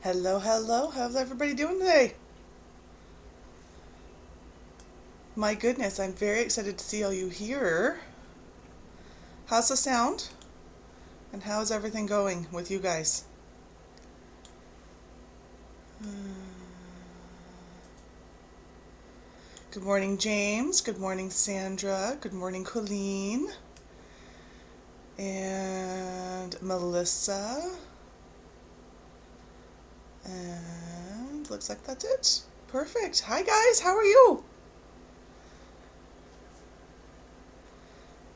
Hello, hello. How's everybody doing today? My goodness, I'm very excited to see all you here. How's the sound? And how's everything going with you guys? Good morning, James. Good morning, Sandra. Good morning, Colleen. And Melissa. And looks like that's it. Perfect. Hi, guys. How are you?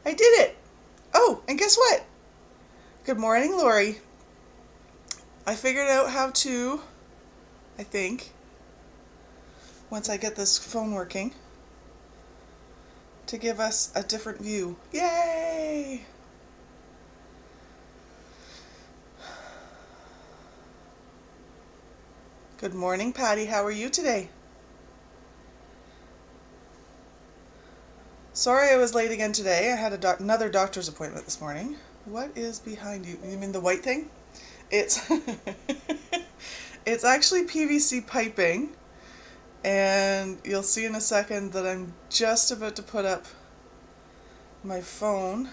I did it. Oh, and guess what? Good morning, Lori. I figured out how to, I think, once I get this phone working, to give us a different view. Yay! Good morning, Patty. How are you today? Sorry I was late again today. I had another doctor's appointment this morning. What is behind you? You mean the white thing? It's it's actually PVC piping, and you'll see in a second that I'm just about to put up my phone.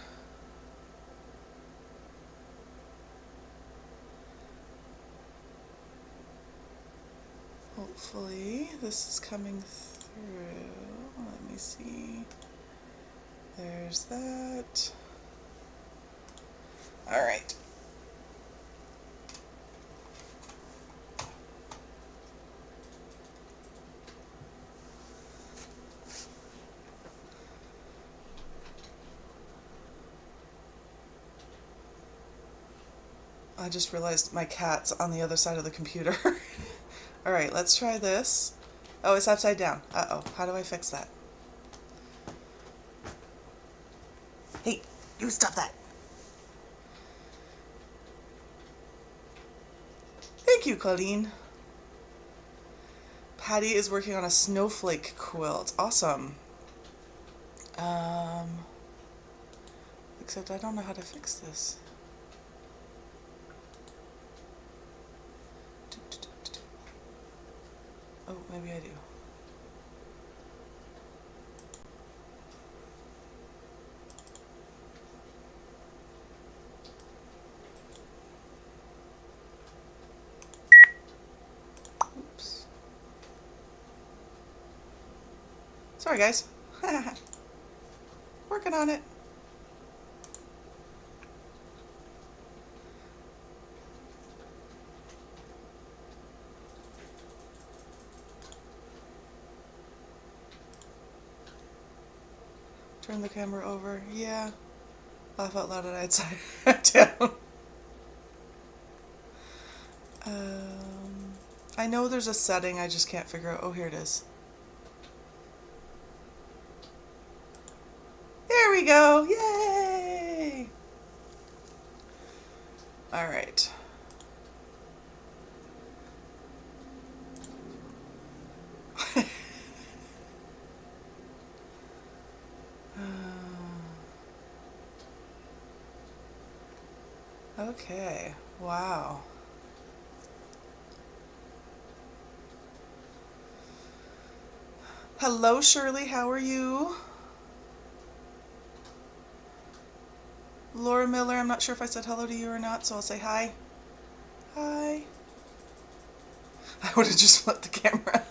Hopefully this is coming through. Let me see. There's that. All right. I just realized my cat's on the other side of the computer. All right, let's try this. Oh, it's upside down. Uh-oh. How do I fix that? Hey, you stop that. Thank you, Colleen. Patty is working on a snowflake quilt. Awesome. Except I don't know how to fix this. Oh, maybe I do. Oops. Sorry, guys. Working on it. Turn the camera over. Yeah. Laugh out loud and I'd say down. I know there's a setting, I just can't figure out. Oh, here it is. There we go. Yay! All right. Okay. Wow. Hello, Shirley. How are you? Laura Miller, I'm not sure if I said hello to you or not, so I'll say hi. Hi. I would have just flipped the camera.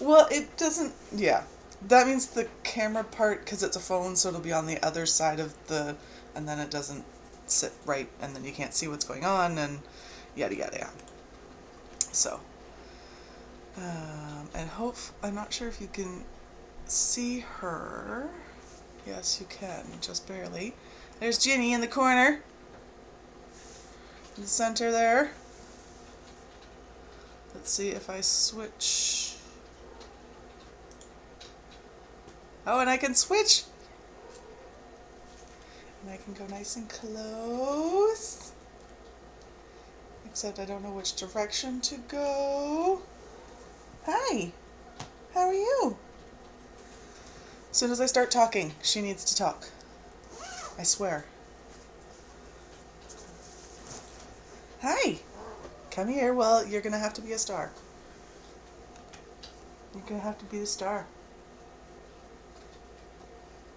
Well, it doesn't, yeah. That means the camera part, because it's a phone, so it'll be on the other side of the, and then it doesn't sit right, and then you can't see what's going on, and yada yada yada. So, and I'm not sure if you can see her. Yes, you can, just barely. There's Ginny in the corner, in the center there. Let's see if I switch. Oh, and I can switch. And I can go nice and close. Except I don't know which direction to go. Hi. How are you? As soon as I start talking, she needs to talk. I swear. Hi. Come here. Well, you're going to have to be a star. You're going to have to be the star.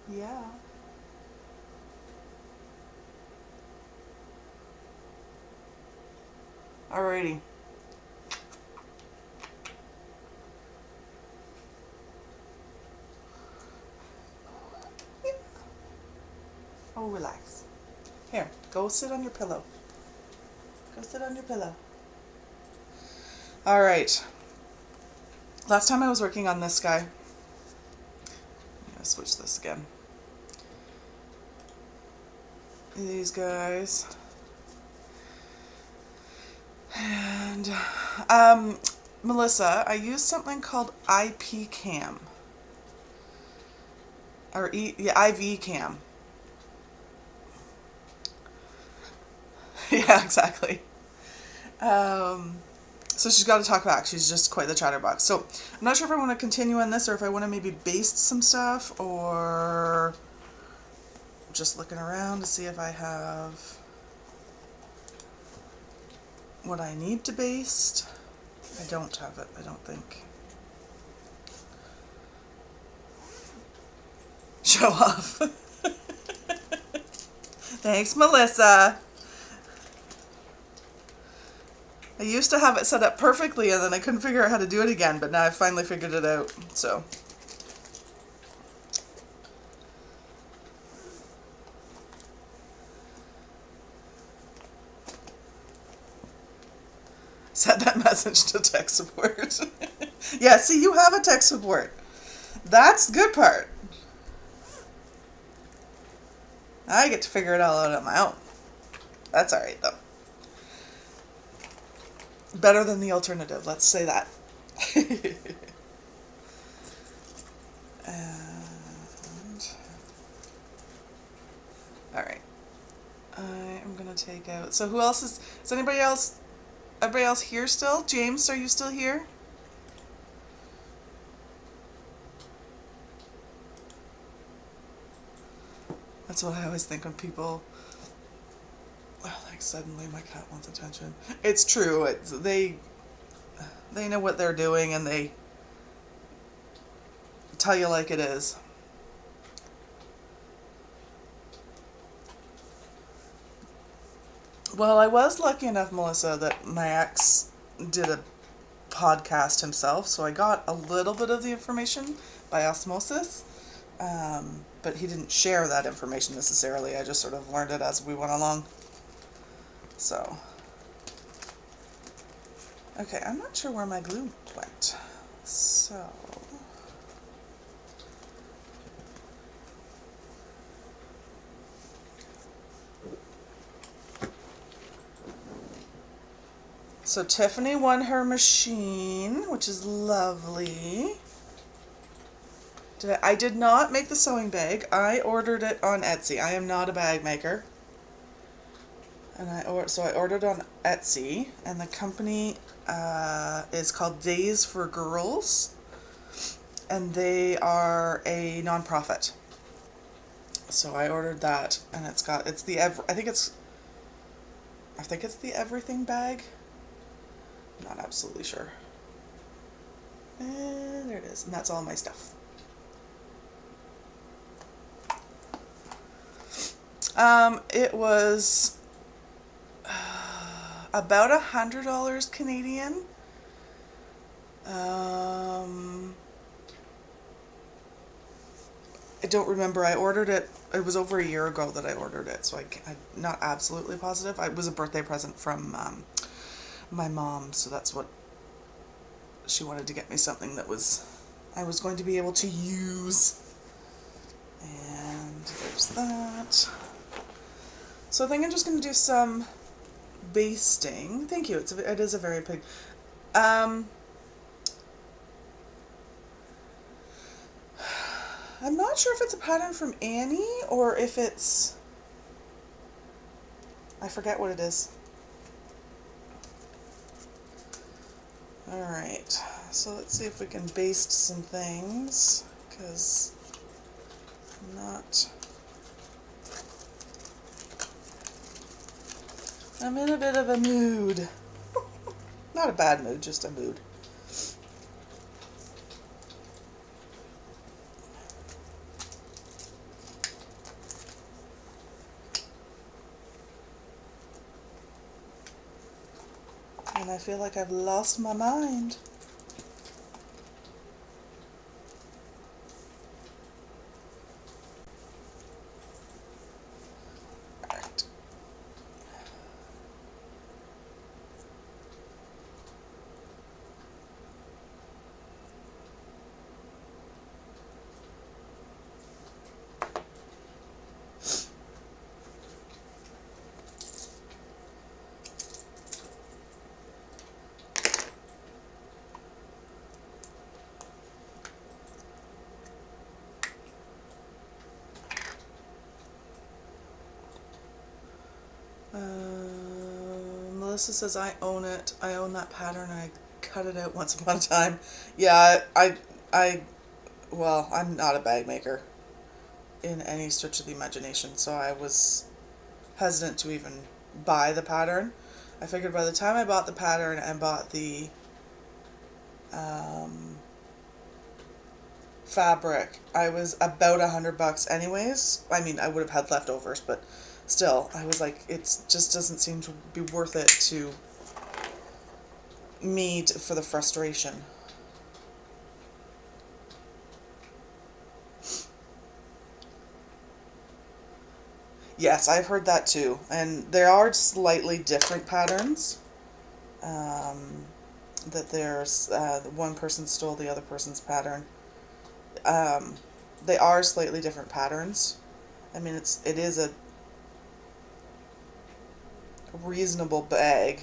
Yeah. Alrighty. Oh, relax. Here, go sit on your pillow. Go sit on your pillow. Alright. Last time I was working on this guy. I'm going to switch this again. These guys. And, Melissa, I used something called IP cam. Or IV cam. Yeah, exactly. So she's got to talk back. She's just quite the chatterbox. So I'm not sure if I want to continue on this or if I want to maybe baste some stuff or just looking around to see if I have what I need to baste. I don't have it, I don't think. Show off. Thanks, Melissa. I used to have it set up perfectly and then I couldn't figure out how to do it again, but now I've finally figured it out, so. Send that message to tech support. Yeah, see, you have a tech support. That's the good part. I get to figure it all out on my own. That's alright, though. Better than the alternative, let's say that. And alright. I am gonna take out, so who else is everybody else here still? James, are you still here? That's what I always think when people, like, suddenly my cat wants attention. It's true. They know what they're doing and they tell you like it is. Well, I was lucky enough, Melissa, that my ex did a podcast himself, so I got a little bit of the information by osmosis. But he didn't share that information necessarily. I just sort of learned it as we went along. So, okay, I'm not sure where my glue went. So, Tiffany won her machine, which is lovely. I did not make the sewing bag. I ordered it on Etsy. I am not a bag maker. And so I ordered on Etsy, and the company is called Days for Girls, and they are a nonprofit. So I ordered that, and I think it's the everything bag. I'm not absolutely sure. And there it is, and that's all my stuff. It was about $100 Canadian. I don't remember. I ordered it. It was over a year ago that I ordered it, so I'm not absolutely positive. It was a birthday present from my mom, so that's what she wanted to get me, something that I was going to be able to use. And there's that. So I think I'm just going to do some basting. Thank you. It is a very big. I'm not sure if it's a pattern from Annie or if it's, I forget what it is. Alright, so let's see if we can baste some things, because I'm in a bit of a mood. Not a bad mood, just a mood. And I feel like I've lost my mind. Alright. Melissa says I own it. I own that pattern. I cut it out once upon a time. Yeah, well, I'm not a bag maker in any stretch of the imagination, so I was hesitant to even buy the pattern. I figured by the time I bought the pattern and bought the fabric, I was about $100 anyways. I mean, I would have had leftovers, but still, I was like, it just doesn't seem to be worth it to me for the frustration. Yes, I've heard that too, and there are slightly different patterns. That there's one person stole the other person's pattern. They are slightly different patterns. I mean, it is a reasonable bag.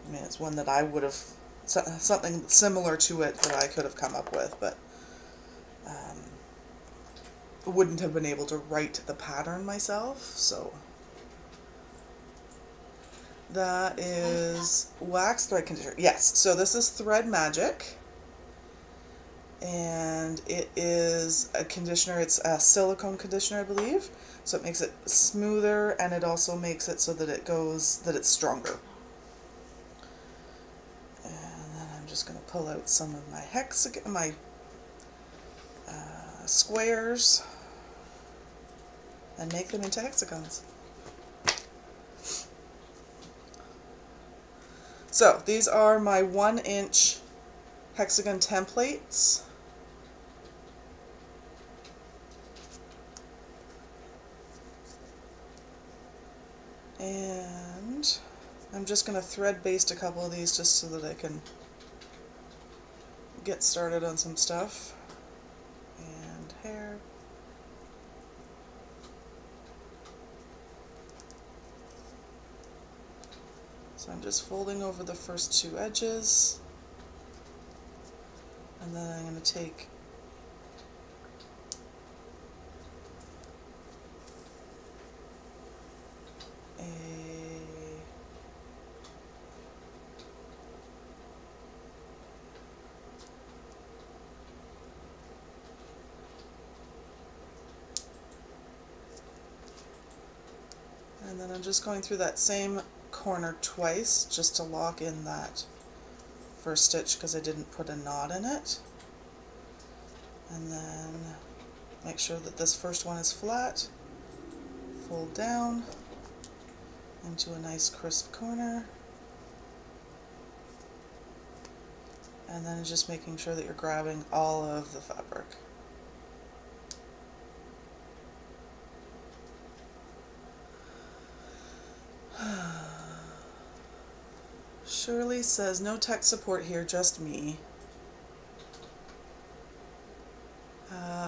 I mean, it's one that I would have something similar to it that I could have come up with, but wouldn't have been able to write the pattern myself. So that is wax thread conditioner. Yes, so this is Thread Magic, and it is a conditioner. It's a silicone conditioner, I believe. So it makes it smoother, and it also makes it so that it's stronger. And then I'm just going to pull out some of my squares and make them into hexagons. So these are my 1-inch hexagon templates. And I'm just going to thread baste a couple of these just so that I can get started on some stuff. And hair. So I'm just folding over the first 2 edges. And then I'm going to take and then I'm just going through that same corner twice just to lock in that first stitch because I didn't put a knot in it. And then make sure that this first one is flat, fold down into a nice crisp corner, and then just making sure that you're grabbing all of the fabric. Shirley says, no tech support here, just me.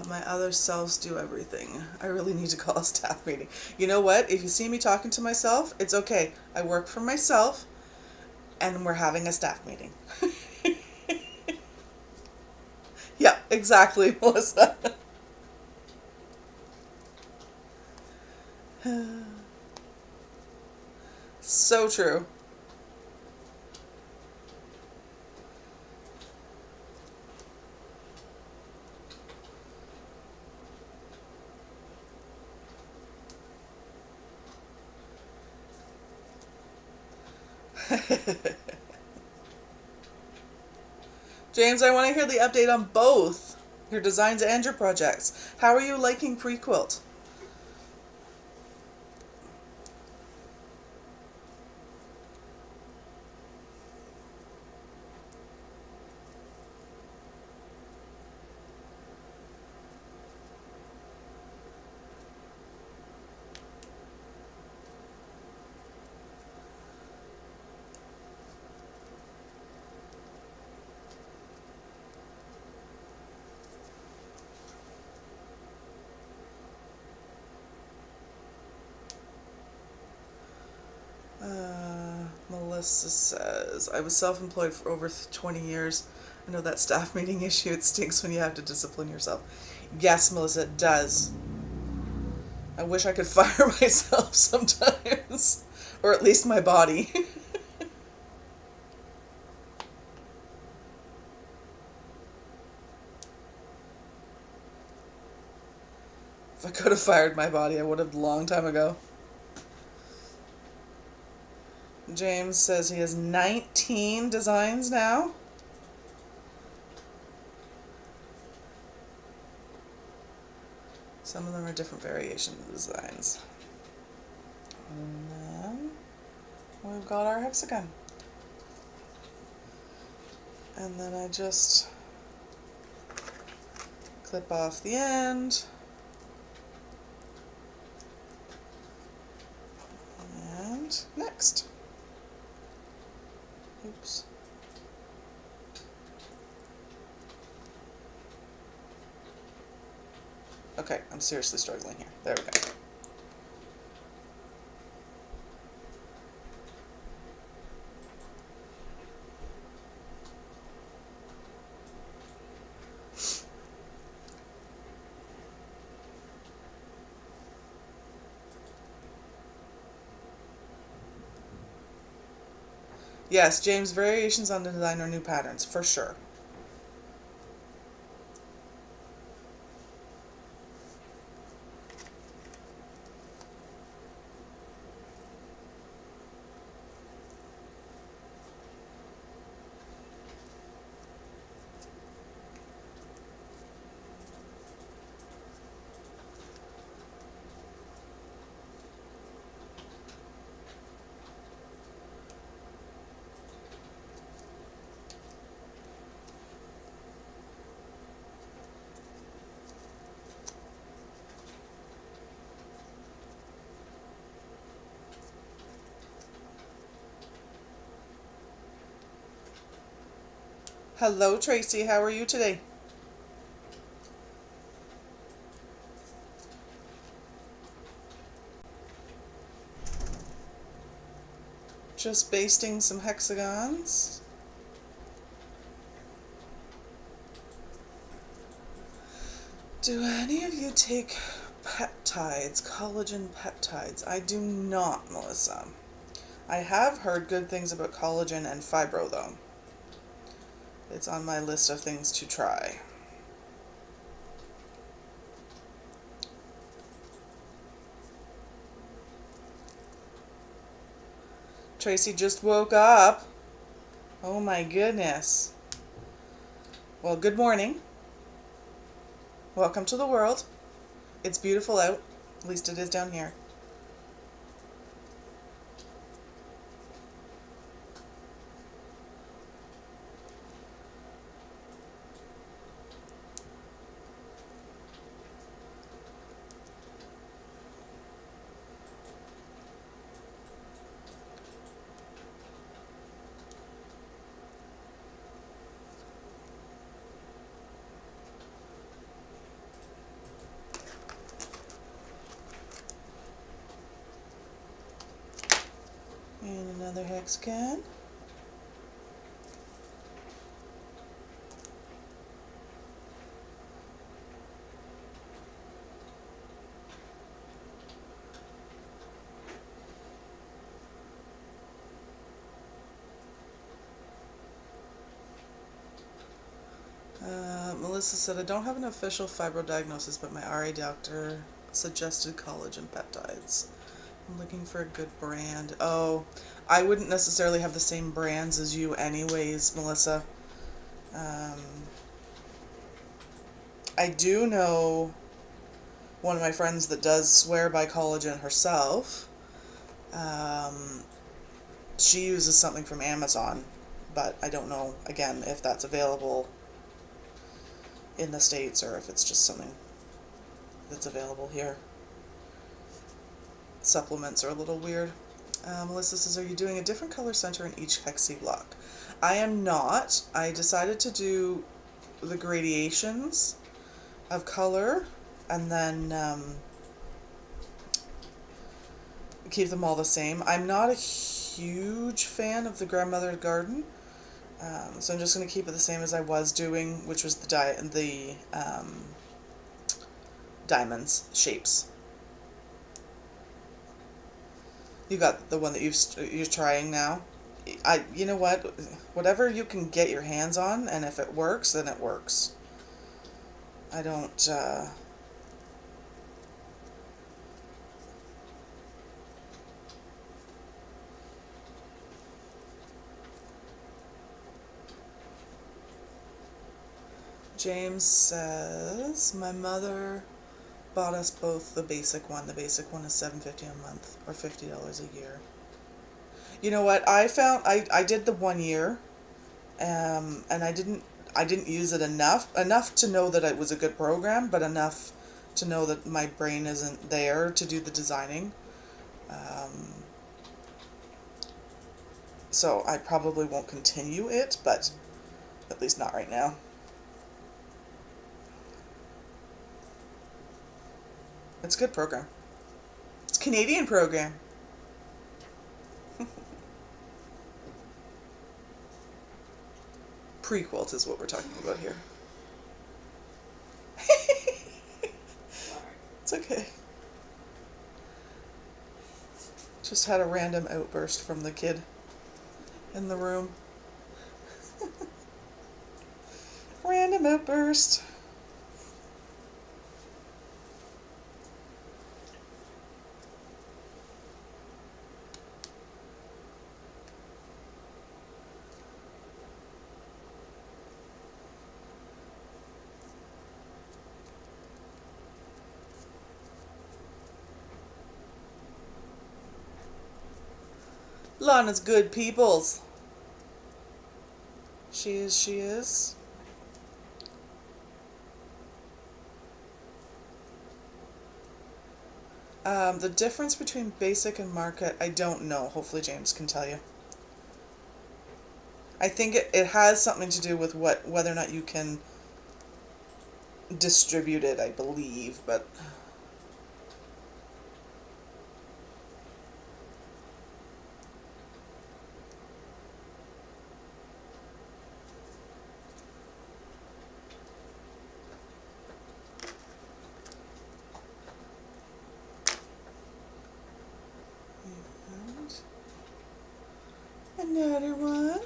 My other selves do everything. I really need to call a staff meeting. You know what? If you see me talking to myself, it's okay. I work for myself, and we're having a staff meeting. Yeah, exactly, Melissa. So true. James, I want to hear the update on both your designs and your projects. How are you liking pre-quilt? Melissa says, I was self-employed for over 20 years. I know that staff meeting issue. It stinks when you have to discipline yourself. Yes, Melissa, it does. I wish I could fire myself sometimes. Or at least my body. If I could have fired my body, I would have a long time ago. James says he has 19 designs now. Some of them are different variations of designs. And then we've got our hexagon. And then I just clip off the end. And next. Oops. Okay, I'm seriously struggling here. There we go. Yes, James, variations on the design or new patterns, for sure. Hello, Tracy. How are you today? Just basting some hexagons. Do any of you take peptides, collagen peptides? I do not, Melissa. I have heard good things about collagen and fibro, though. It's on my list of things to try. Tracy just woke up. Oh my goodness. Well, good morning. Welcome to the world. It's beautiful out. At least it is down here. And another hexagon. Melissa said, I don't have an official fibro diagnosis, but my RA doctor suggested collagen peptides. I'm looking for a good brand. Oh, I wouldn't necessarily have the same brands as you anyways, Melissa. Um, I do know one of my friends that does swear by collagen herself. Um, she uses something from Amazon, but I don't know, again, if that's available in the States or if it's just something that's available here. Supplements are a little weird. Melissa says, are you doing a different color center in each hexi block? I am not. I decided to do the gradations of color and then keep them all the same. I'm not a huge fan of the grandmother garden, so I'm just going to keep it the same as I was doing, which was the diamonds shapes. You got the one that you're trying now. You know what? Whatever you can get your hands on, and if it works, then it works. I don't. James says, my mother bought us both the basic one. The basic one is $7.50 a month or $50 a year. You know what? I found I did the 1 year, and I didn't use it enough to know that it was a good program, but enough to know that my brain isn't there to do the designing. So I probably won't continue it, but at least not right now. It's a good program. It's a Canadian program. Pre-quilt is what we're talking about here. It's okay. Just had a random outburst from the kid in the room. Random outburst. Lana's good peoples. She is. The difference between basic and market, I don't know. Hopefully James can tell you. I think it has something to do with whether or not you can distribute it, I believe, but and another one.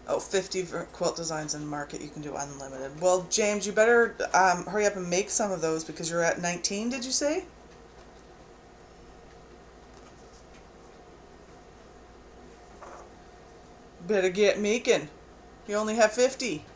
Oh, 50 quilt designs in market, you can do unlimited. Well, James, you better hurry up and make some of those because you're at 19, did you say? Better get making. You only have 50.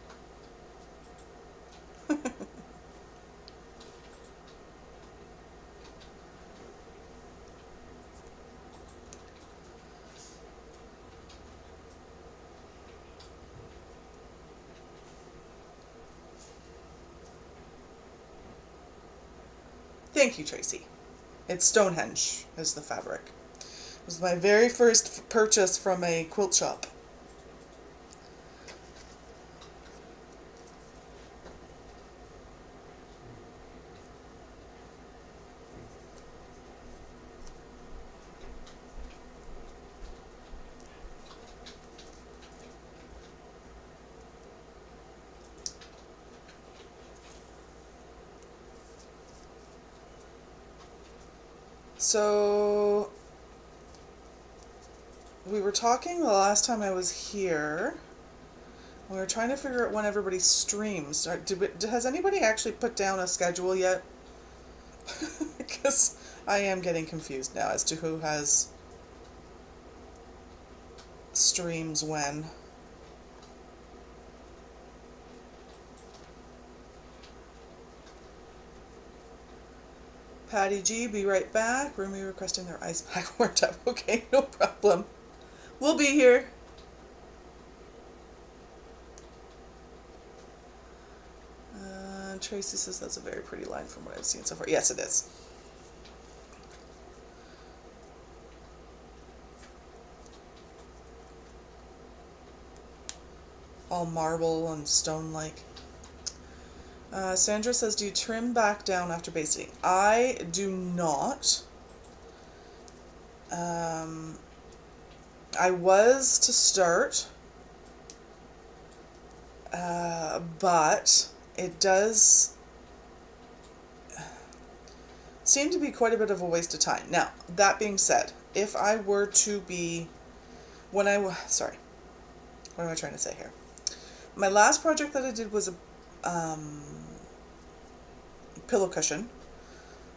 Thank you, Tracy. It's Stonehenge is the fabric. It was my very first purchase from a quilt shop. So we were talking the last time I was here. We were trying to figure out when everybody streams. Has anybody actually put down a schedule yet? Because I am getting confused now as to who has streams when. Patty G, be right back. Rumi requesting their ice pack warmed up. Okay, no problem. We'll be here. Tracy says that's a very pretty line from what I've seen so far. Yes, it is. All marble and stone-like. Sandra says, do you trim back down after basting? I do not. I was to start, but it does seem to be quite a bit of a waste of time. Now, that being said, if I were to be, what am I trying to say here? My last project that I did was a pillow cushion,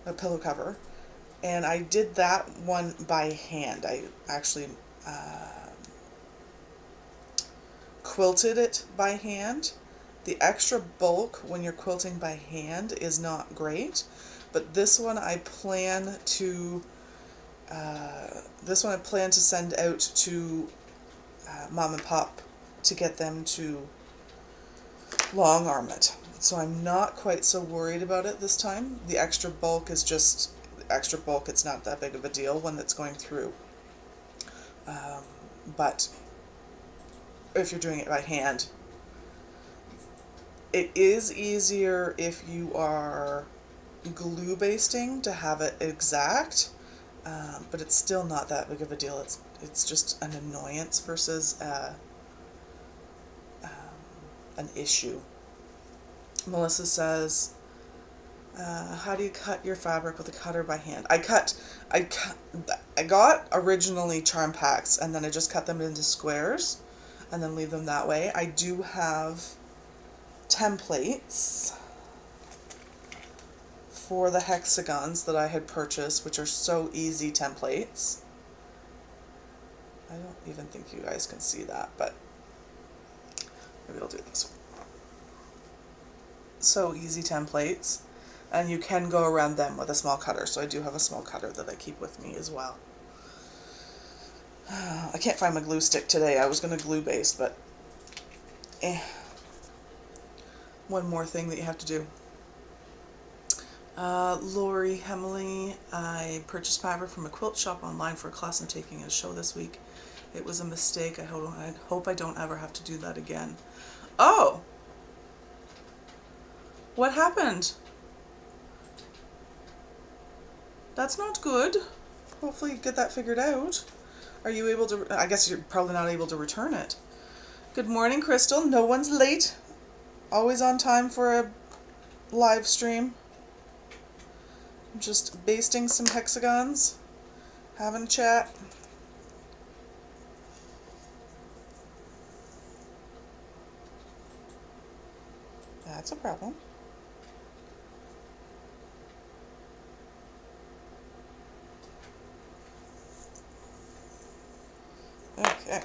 a pillow cover, and I did that one by hand. I actually quilted it by hand. The extra bulk when you're quilting by hand is not great, but this one I plan to send out to Mom and Pop to get them to long arm it. So I'm not quite so worried about it this time. The extra bulk is just extra bulk. It's not that big of a deal when it's going through. But if you're doing it by hand, it is easier if you are glue basting to have it exact, but it's still not that big of a deal. It's just an annoyance versus an issue. Melissa says, how do you cut your fabric with a cutter by hand? I got originally charm packs, and then I just cut them into squares and then leave them that way. I do have templates for the hexagons that I had purchased, which are so easy templates. I don't even think you guys can see that, but maybe I'll do this one. So easy templates, and you can go around them with a small cutter. So I do have a small cutter that I keep with me as well. I can't find my glue stick today. I was going to glue base, but one more thing that you have to do. Lori Hemley, I purchased fabric from a quilt shop online for a class I'm taking at a show this week. It was a mistake. I hope I don't ever have to do that again. Oh! What happened? That's not good. Hopefully you get that figured out. Are you able to, I guess you're probably not able to return it. Good morning, Crystal. No one's late. Always on time for a live stream. I'm just basting some hexagons, having a chat. That's a problem. Okay.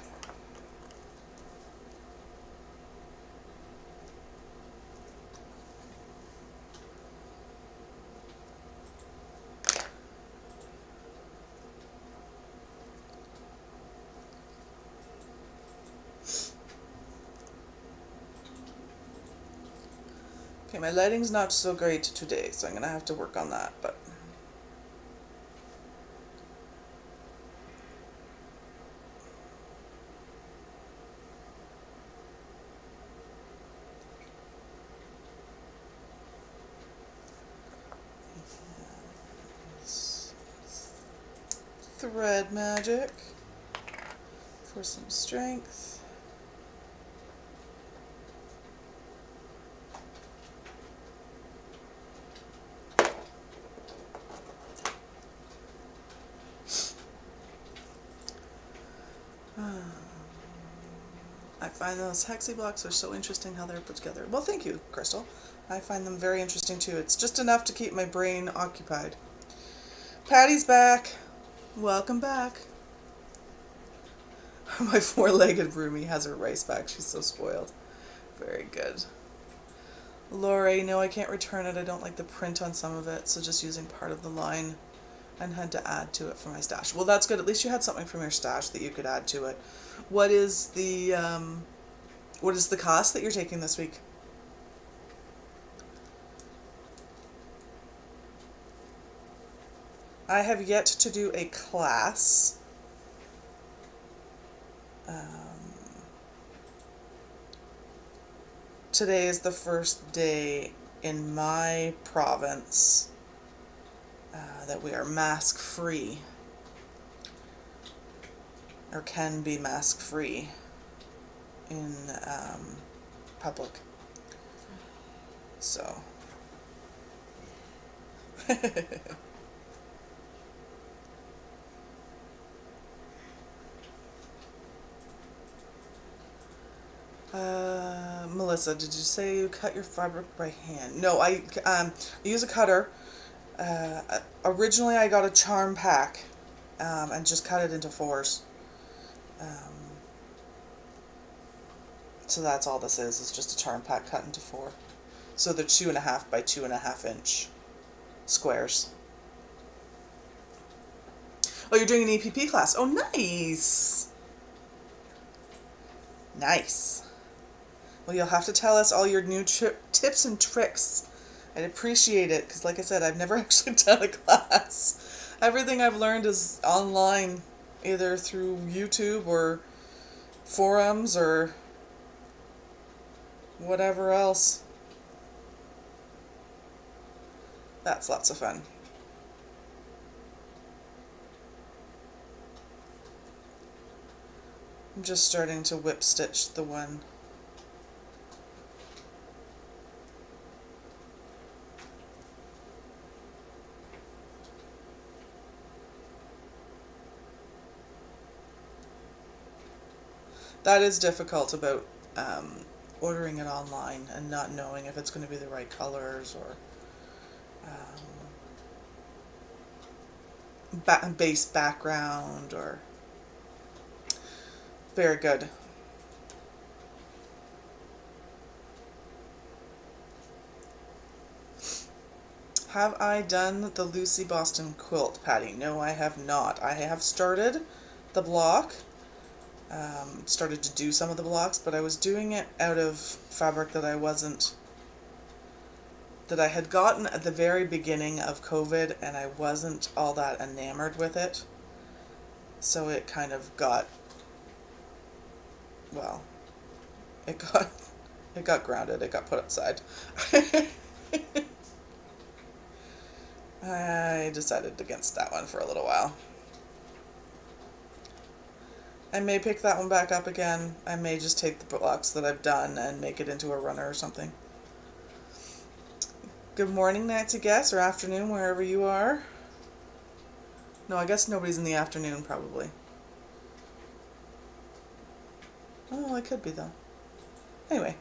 Okay, my lighting's not so great today, so I'm going to have to work on that, but thread magic for some strength. I find those hexi blocks are so interesting how they're put together. Well, thank you, Crystal. I find them very interesting too. It's just enough to keep my brain occupied. Patty's back. Welcome back. My four-legged roomie has her rice back. She's so spoiled. Very good. Lori, no, I can't return it. I don't like the print on some of it, so just using part of the line and had to add to it for my stash. Well, that's good. At least you had something from your stash that you could add to it. What is the cost that you're taking this week? I have yet to do a class. Today is the first day in my province that we are mask free, or can be mask free in public. So. Melissa, did you say you cut your fabric by hand? No, I use a cutter. Originally I got a charm pack and just cut it into fours. So that's all this is just a charm pack cut into four. So they're 2.5 by 2.5 inch squares. Oh, you're doing an EPP class. Oh, nice. Nice. Well, you'll have to tell us all your new tips and tricks. I'd appreciate it, because like I said, I've never actually done a class. Everything I've learned is online, either through YouTube or forums or whatever else. That's lots of fun. I'm just starting to whip stitch the one. That is difficult about ordering it online and not knowing if it's going to be the right colors or base background or... Very good. Have I done the Lucy Boston quilt, Patty? No, I have not. I have started the block, started to do some of the blocks, but I was doing it out of fabric that I had gotten at the very beginning of COVID, and I wasn't all that enamored with it. So it kind of got, well, it got grounded, it got put outside. I decided against that one for a little while. I may pick that one back up again. I may just take the blocks that I've done and make it into a runner or something. Good morning, Nancy Guess, or afternoon, wherever you are. No, I guess nobody's in the afternoon, probably. Oh, it could be, though. Anyway.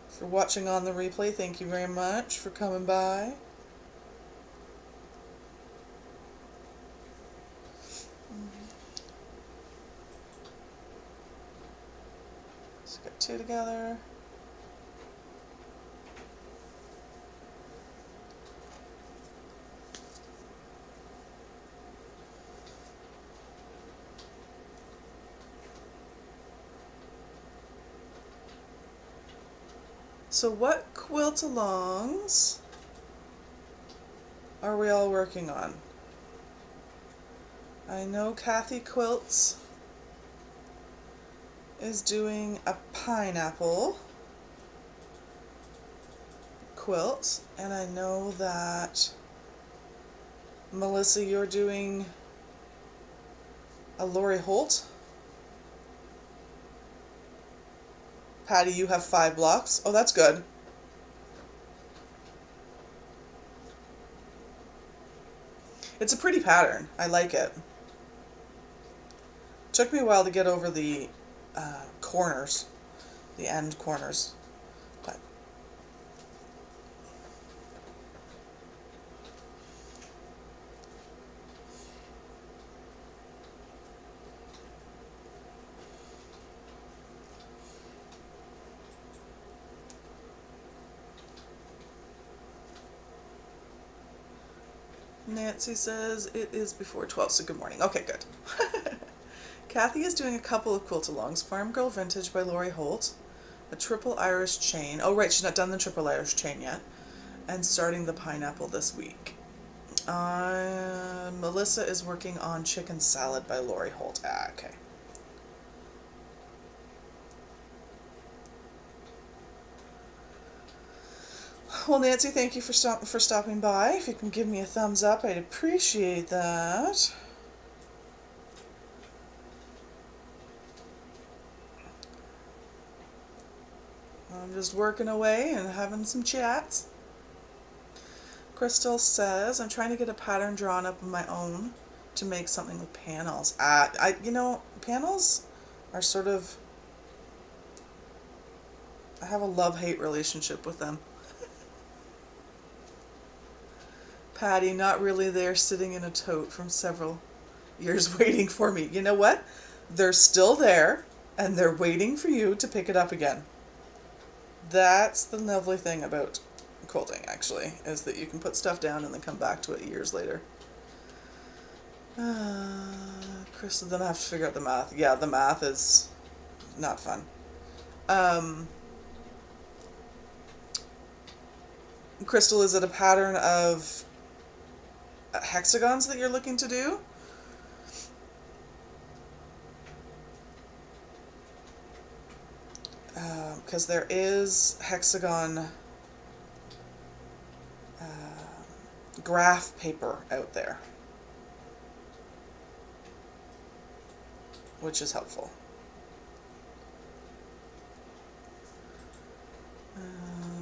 For watching on the replay, thank you very much for coming by. Let's get two together. So what quilt-alongs are we all working on? I know Kathy Quilts is doing a pineapple quilt, and I know that Melissa, you're doing a Lori Holt. Patty, you have 5 blocks. Oh, that's good. It's a pretty pattern. I like it. Took me a while to get over the corners, the end corners. But Nancy says it is before 12, so good morning. Okay, good. Kathy is doing a couple of quilt-alongs. Farm Girl Vintage by Lori Holt. A triple Irish chain. Oh, right, she's not done the triple Irish chain yet. And starting the pineapple this week. Melissa is working on Chicken Salad by Lori Holt. Ah, okay. Well, Nancy, thank you for stopping by. If you can give me a thumbs up, I'd appreciate that. I'm just working away and having some chats. Crystal says, I'm trying to get a pattern drawn up of my own to make something with panels. Panels are sort of, I have a love-hate relationship with them. Patty, not really there, sitting in a tote from several years waiting for me. You know what? They're still there, and they're waiting for you to pick it up again. That's the lovely thing about quilting, actually, is that you can put stuff down and then come back to it years later. Crystal, then I have to figure out the math. Yeah, the math is not fun. Crystal, is it a pattern of hexagons that you're looking to do? Because there is hexagon graph paper out there, which is helpful.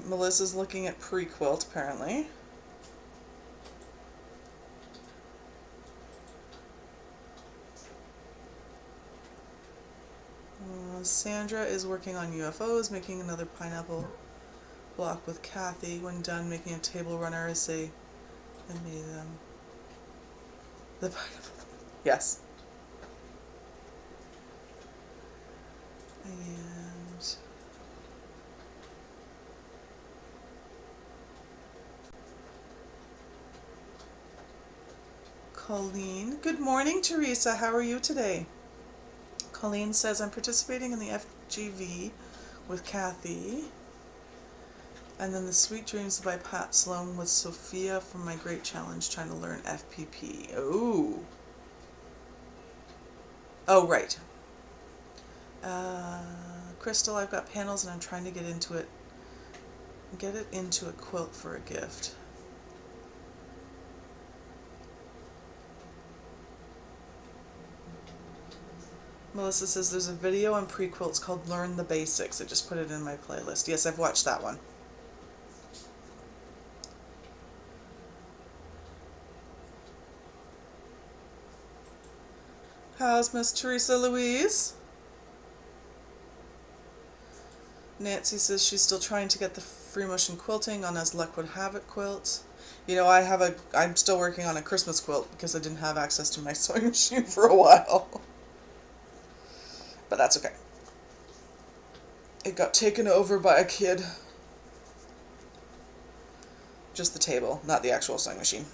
Melissa's looking at pre-quilt, apparently. Sandra is working on UFOs, making another pineapple block with Kathy. When done, making a table runner as they made them. The pineapple. Yes. And Colleen. Good morning, Teresa. How are you today? Colleen says, I'm participating in the FGV with Kathy. And then the Sweet Dreams by Pat Sloan with Sophia from my Great Challenge, trying to learn FPP. Oh. Oh, right. Crystal, I've got panels and I'm trying to get into it. Get it into a quilt for a gift. Melissa says there's a video on pre-quilts called Learn the Basics. I just put it in my playlist. Yes, I've watched that one. How's Miss Teresa Louise? Nancy says she's still trying to get the free motion quilting on As Luck Would Have It quilt. You know, I'm still working on a Christmas quilt because I didn't have access to my sewing machine for a while. But that's okay. It got taken over by a kid. Just the table, not the actual sewing machine.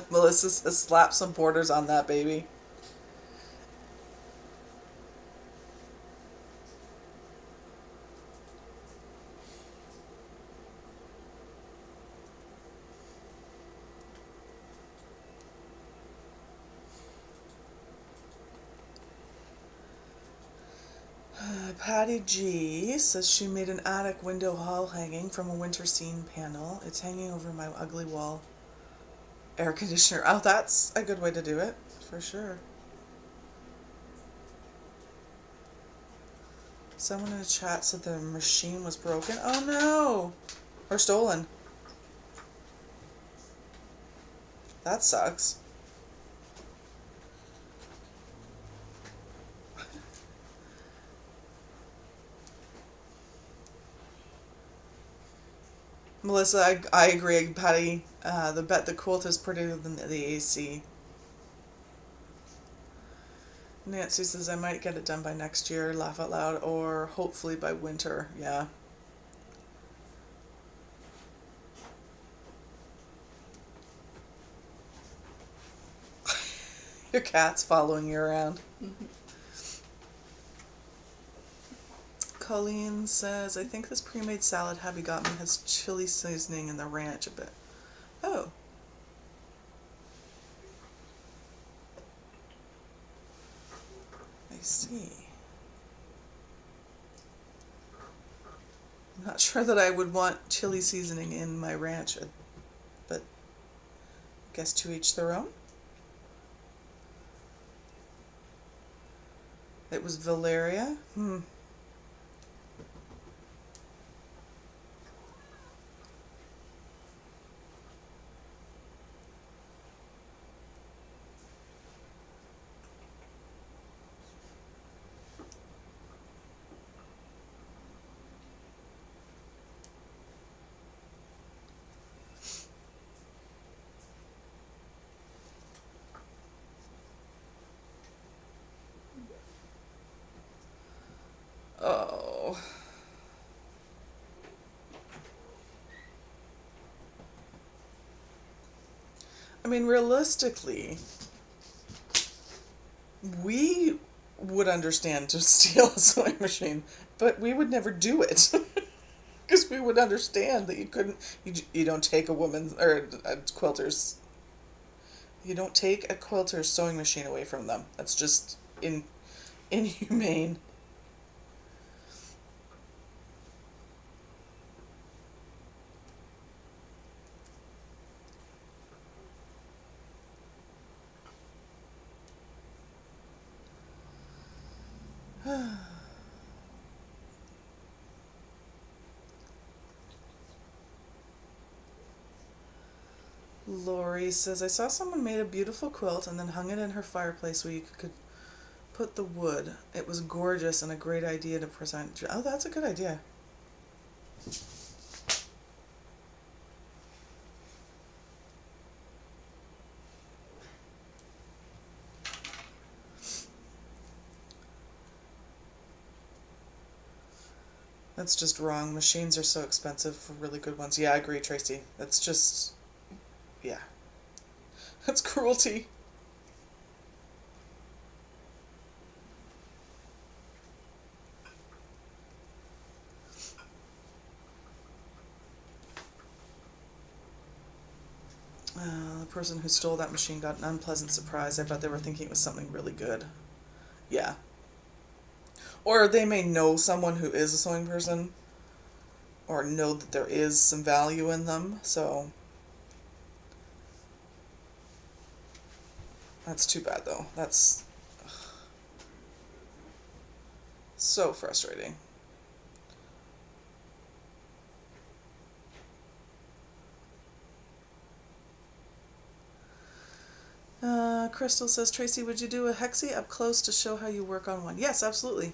Melissa says slap some borders on that baby. Patty G says she made an attic window hall hanging from a winter scene panel. It's hanging over my ugly wall air conditioner. Oh, that's a good way to do it, for sure. Someone in the chat said the machine was broken. Oh no! Or stolen. That sucks. Melissa, I agree, Patty. The quilt is prettier than the AC. Nancy says I might get it done by next year, laugh out loud, or hopefully by winter. Yeah. Your cat's following you around. Colleen says, I think this pre-made salad Happy got me has chili seasoning in the ranch a bit. Oh. I see. I'm not sure that I would want chili seasoning in my ranch, but I guess to each their own. It was Valeria. Oh. I mean, realistically, we would understand to steal a sewing machine, but we would never do it. Because we would understand that you couldn't, you don't take a woman's, or a quilter's, you don't take a quilter's sewing machine away from them. That's just inhumane. Lori says, I saw someone made a beautiful quilt and then hung it in her fireplace where you could put the wood. It was gorgeous and a great idea to present. Oh, that's a good idea. That's just wrong. Machines are so expensive for really good ones. Yeah, I agree, Tracy. That's just, yeah. That's cruelty. The person who stole that machine got an unpleasant surprise. I bet they were thinking it was something really good. Yeah. Or they may know someone who is a sewing person, or know that there is some value in them, so that's too bad though. That's so frustrating. Crystal says, Tracy, would you do a hexie up close to show how you work on one? Yes, absolutely.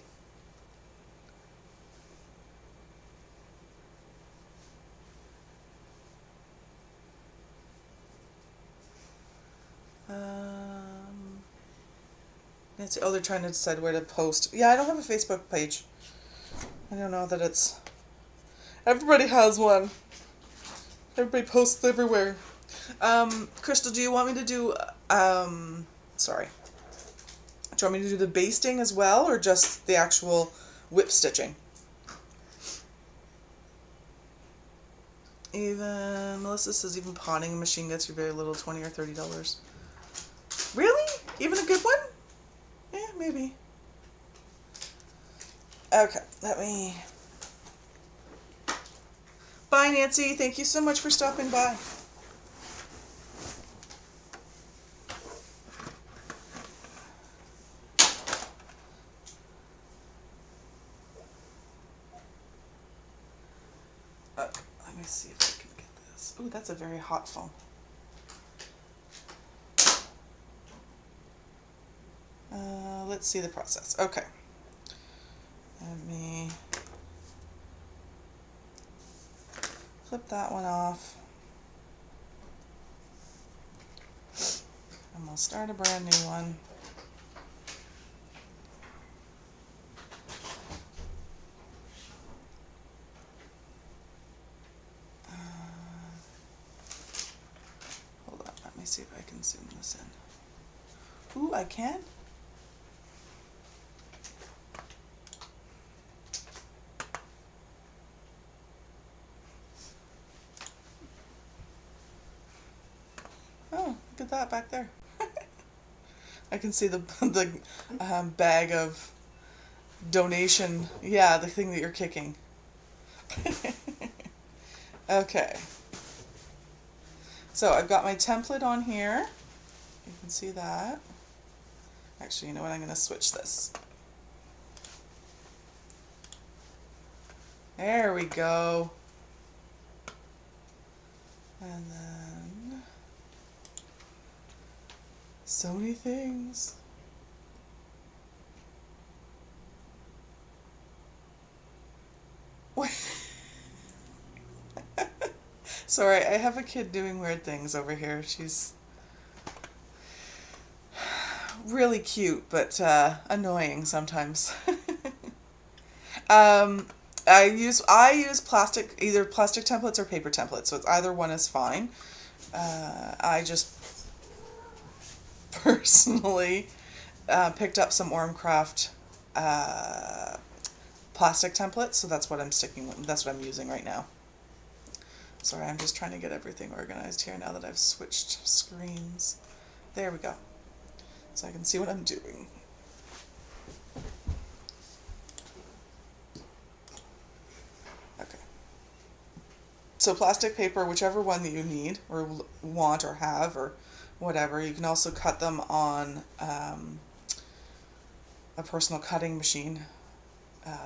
Nancy, oh, they're trying to decide where to post. Yeah, I don't have a Facebook page. I don't know that it's... Everybody has one. Everybody posts everywhere. Crystal, do you want me to do, sorry. Do you want me to do the basting as well, or just the actual whip stitching? Even, Melissa says even pawning a machine gets you very little, $20 or $30. Really? Even a good one? Yeah, maybe. Okay, let me... Bye, Nancy. Thank you so much for stopping by. Let me see if I can get this. Ooh, that's a very hot phone. Let's see the process. Okay. Let me... clip that one off. And we'll start a brand new one. Hold on, let me see if I can zoom this in. Ooh, I can? Oh, look at that back there. I can see the bag of donation. Yeah, the thing that you're kicking. Okay. So I've got my template on here. You can see that. Actually, you know what? I'm going to switch this. There we go. And then so many things. Sorry, I have a kid doing weird things over here. She's really cute, but annoying sometimes. I use plastic, either plastic templates or paper templates, so it's either one is fine. I just personally picked up some Ormcraft plastic templates, so that's what I'm sticking with. That's what I'm using right now. Sorry, I'm just trying to get everything organized here now that I've switched screens. There we go. So I can see what I'm doing. Okay. So plastic paper, whichever one that you need or want or have or whatever. You can also cut them on a personal cutting machine,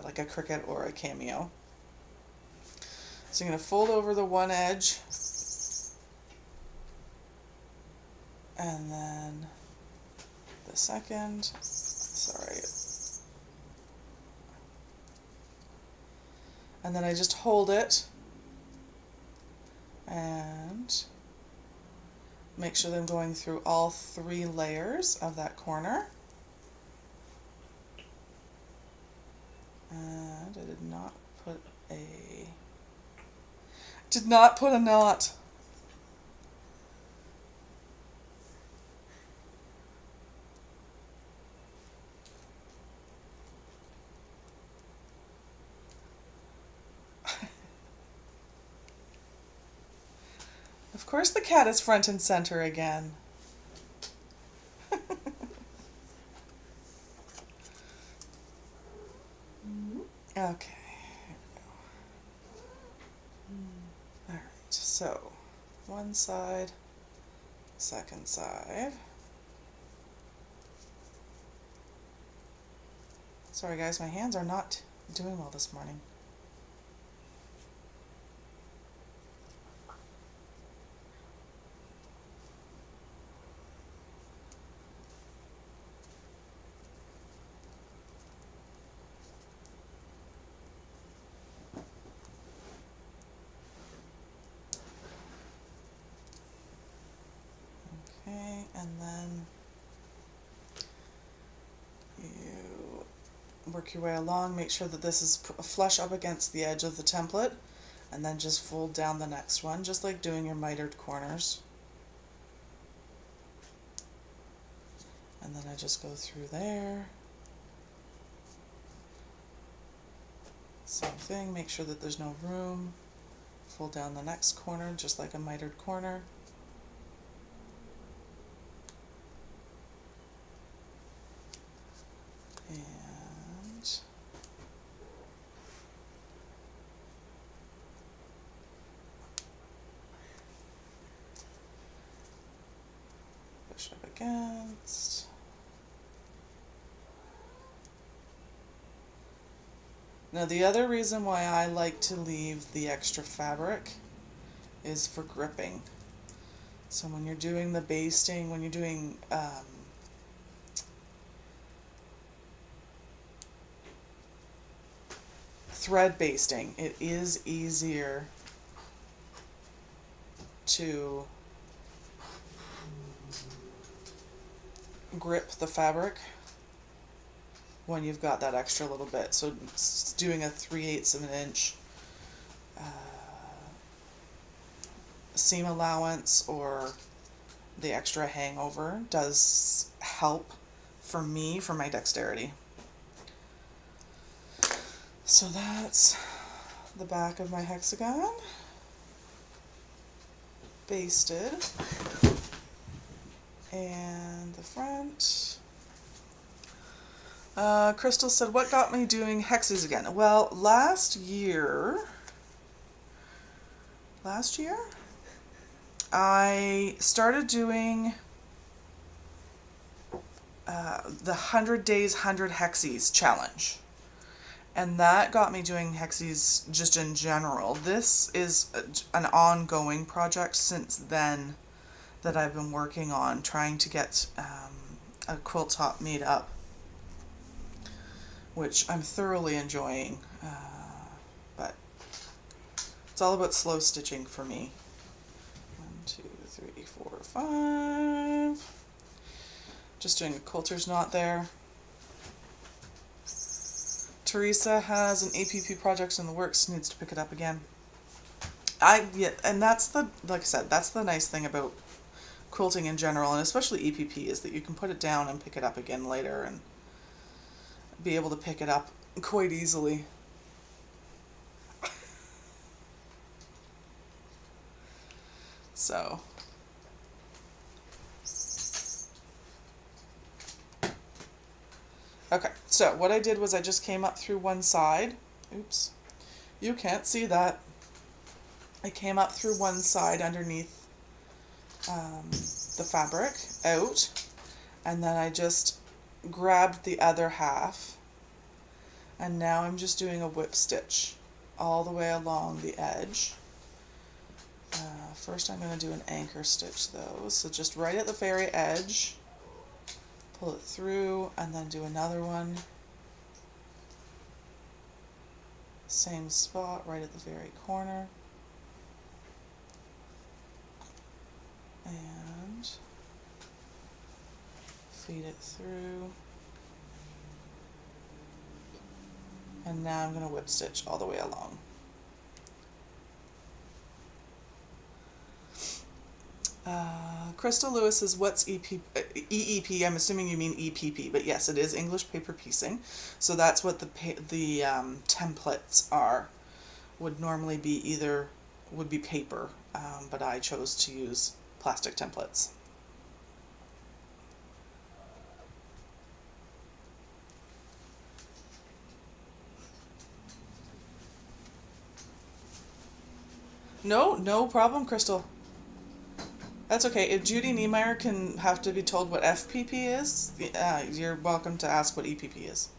like a Cricut or a Cameo. So I'm going to fold over the one edge, and then the second, sorry, and then I just hold it and make sure that I'm going through all 3 layers of that corner. And I did not put a knot. Of course the cat is front and center again. Okay. Alright, so one side, second side. Sorry guys, my hands are not doing well this morning. Okay, and then you work your way along, make sure that this is flush up against the edge of the template, and then just fold down the next one, just like doing your mitered corners. And then I just go through there. Same thing, make sure that there's no room. Fold down the next corner, just like a mitered corner. And push up against. Now the other reason why I like to leave the extra fabric is for gripping. So when you're doing the basting, when you're doing thread basting, it is easier to grip the fabric when you've got that extra little bit. So doing a 3/8 of an inch seam allowance or the extra hangover does help for me for my dexterity. So that's the back of my hexagon basted, and the front. Crystal said, what got me doing hexes again? Well, last year I started doing the 100 days 100 hexes challenge, and that got me doing hexes just in general. This is an ongoing project since then that I've been working on, trying to get a quilt top made up, which I'm thoroughly enjoying, but it's all about slow stitching for me. 1, 2, 3, 4, 5. Just doing a quilter's knot there. Teresa has an EPP project in the works, needs to pick it up again. And that's the, like I said, that's the nice thing about quilting in general, and especially EPP, is that you can put it down and pick it up again later and be able to pick it up quite easily. So okay, so what I did was I just came up through one side. Oops, you can't see that. I came up through one side underneath the fabric out, and then I just grabbed the other half, and now I'm just doing a whip stitch all the way along the edge. First I'm going to do an anchor stitch though, so just right at the very edge, pull it through, and then do another one, same spot right at the very corner, and feed it through, and now I'm going to whip stitch all the way along. Crystal Lewis says, what's EEP? I'm assuming you mean EPP, but yes, it is English paper piecing. So that's what the templates are. Would normally be would be paper, but I chose to use plastic templates. No problem, Crystal. That's okay. If Judy Niemeyer can have to be told what FPP is, you're welcome to ask what EPP is.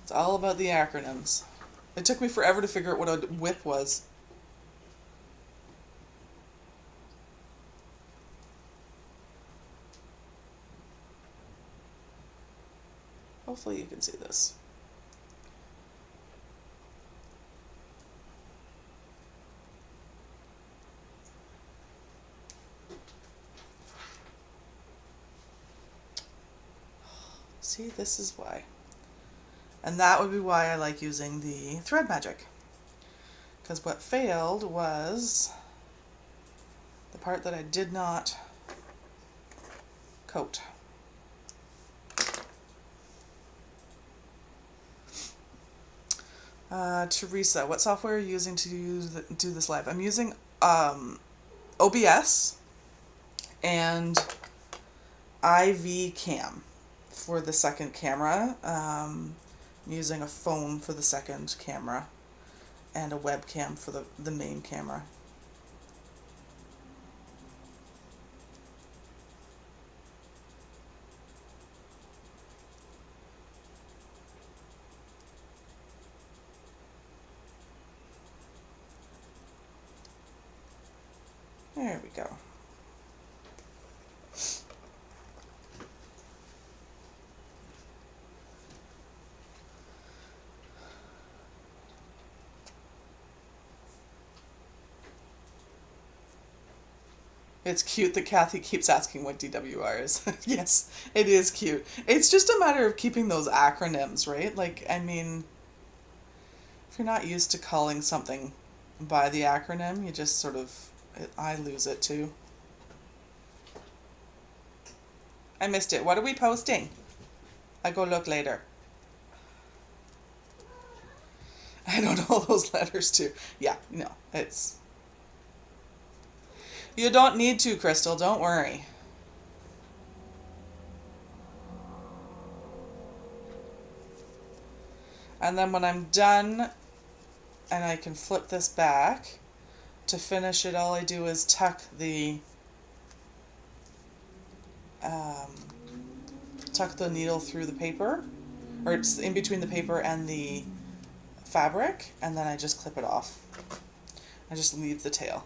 It's all about the acronyms. It took me forever to figure out what a whip was. Hopefully you can see this. See, this is why. And that would be why I like using the thread magic. Because what failed was the part that I did not coat. Teresa, what software are you using to do this live? I'm using OBS and IV Cam for the second camera. I'm using a phone for the second camera and a webcam for the main camera. There we go. It's cute that Kathy keeps asking what DWR is. Yes, it is cute. It's just a matter of keeping those acronyms, right? Like, I mean, if you're not used to calling something by the acronym, you just sort of, I lose it too. I missed it. What are we posting? I go look later. I don't know those letters too. Yeah, no, it's... You don't need to, Crystal. Don't worry. And then when I'm done and I can flip this back, to finish it, all I do is tuck the needle through the paper, or it's in between the paper and the fabric, and then I just clip it off. I just leave the tail.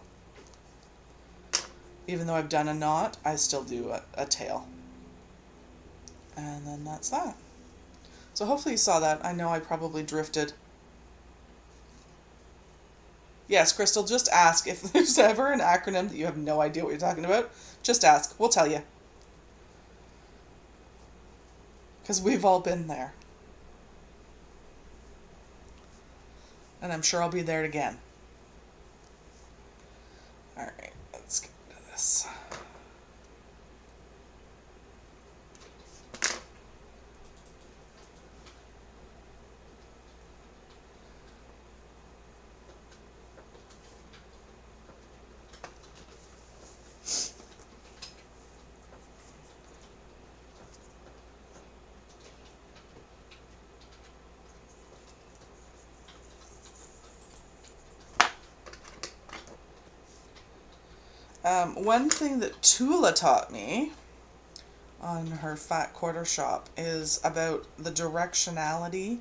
Even though I've done a knot, I still do a tail. And then that's that. So hopefully you saw that. I know I probably drifted. Yes, Crystal, just ask. If there's ever an acronym that you have no idea what you're talking about, just ask. We'll tell you. Because we've all been there. And I'm sure I'll be there again. Alright, let's get into this. One thing that Tula taught me on her Fat Quarter Shop is about the directionality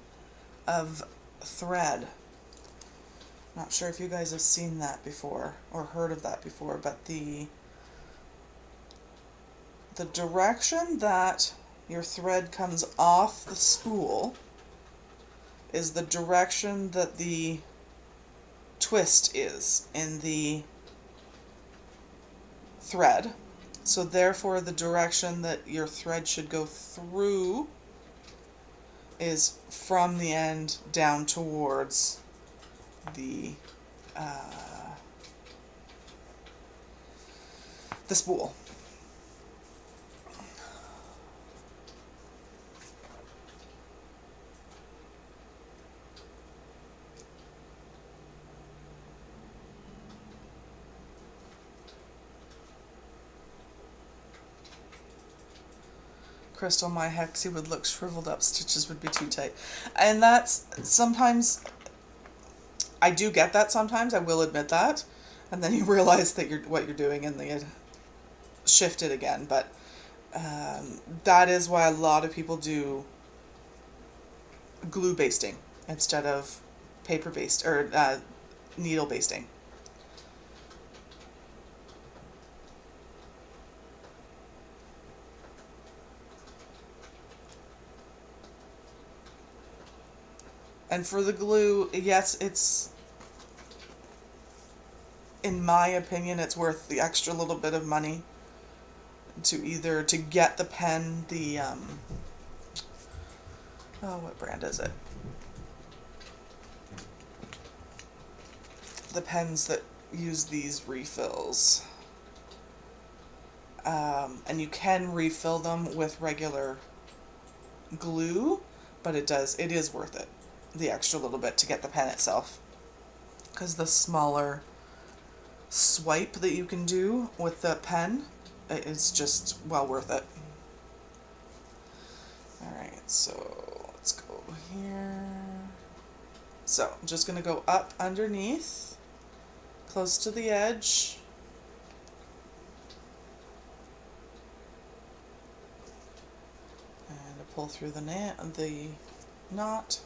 of thread. Not sure if you guys have seen that before or heard of that before, but the direction that your thread comes off the spool is the direction that the twist is in the thread. So therefore the direction that your thread should go through is from the end down towards the spool. Crystal, my hexie would look shriveled up, stitches would be too tight. And that's sometimes, I do get that sometimes, I will admit that. And then you realize that what you're doing and they shift it again. But that is why a lot of people do glue basting instead of paper baste or needle basting. And for the glue, yes, it's, in my opinion, it's worth the extra little bit of money to get the pen, the, oh, what brand is it? The pens that use these refills. And you can refill them with regular glue, but it is worth it. The extra little bit to get the pen itself, because the smaller swipe that you can do with the pen is just well worth it. Alright, so let's go here. So I'm just going to go up underneath, close to the edge. And I pull through the knot.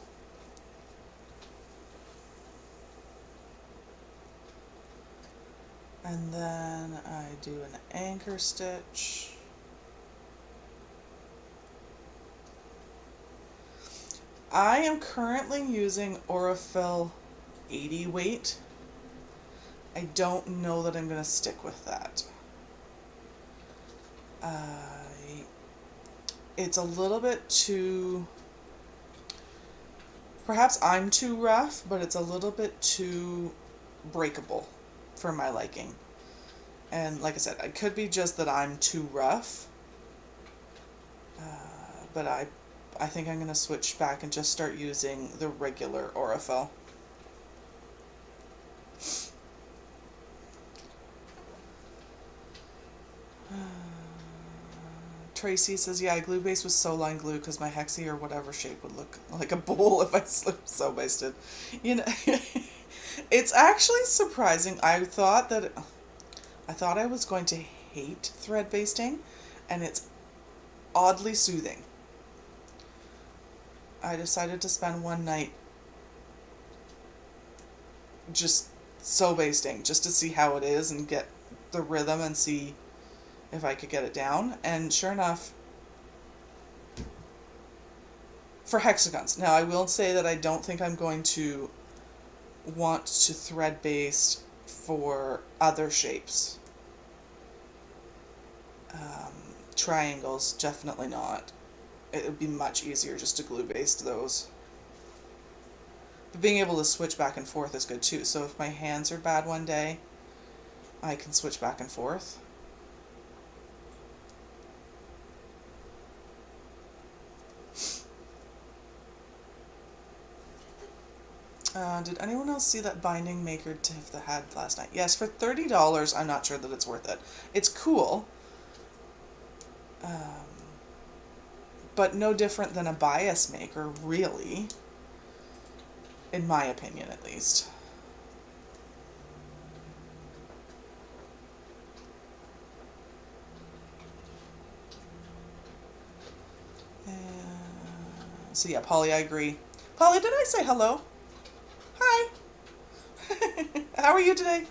And then I do an anchor stitch. I am currently using Aurifil 80 weight. I don't know that I'm going to stick with that. It's a little bit too, perhaps I'm too rough, but it's a little bit too breakable for my liking. And like I said, it could be just that I'm too rough, but I think I'm going to switch back and just start using the regular Aurifil. Tracy says, yeah, glue base was so-line glue because my hexie or whatever shape would look like a bowl if I slipped so basted. You know, it's actually surprising. I thought I was going to hate thread basting, and it's oddly soothing. I decided to spend one night just sew basting just to see how it is and get the rhythm and see if I could get it down. And sure enough, for hexagons. Now I will say that I don't think I'm going to want to thread baste for other shapes. Triangles, definitely not. It would be much easier just to glue baste those. But being able to switch back and forth is good too. So if my hands are bad one day, I can switch back and forth. Did anyone else see that binding maker Tiff that had last night? Yes, for $30, I'm not sure that it's worth it. It's cool, but no different than a bias maker, really, in my opinion at least. So yeah, Polly, I agree. Polly, did I say hello? Hi. How are you today?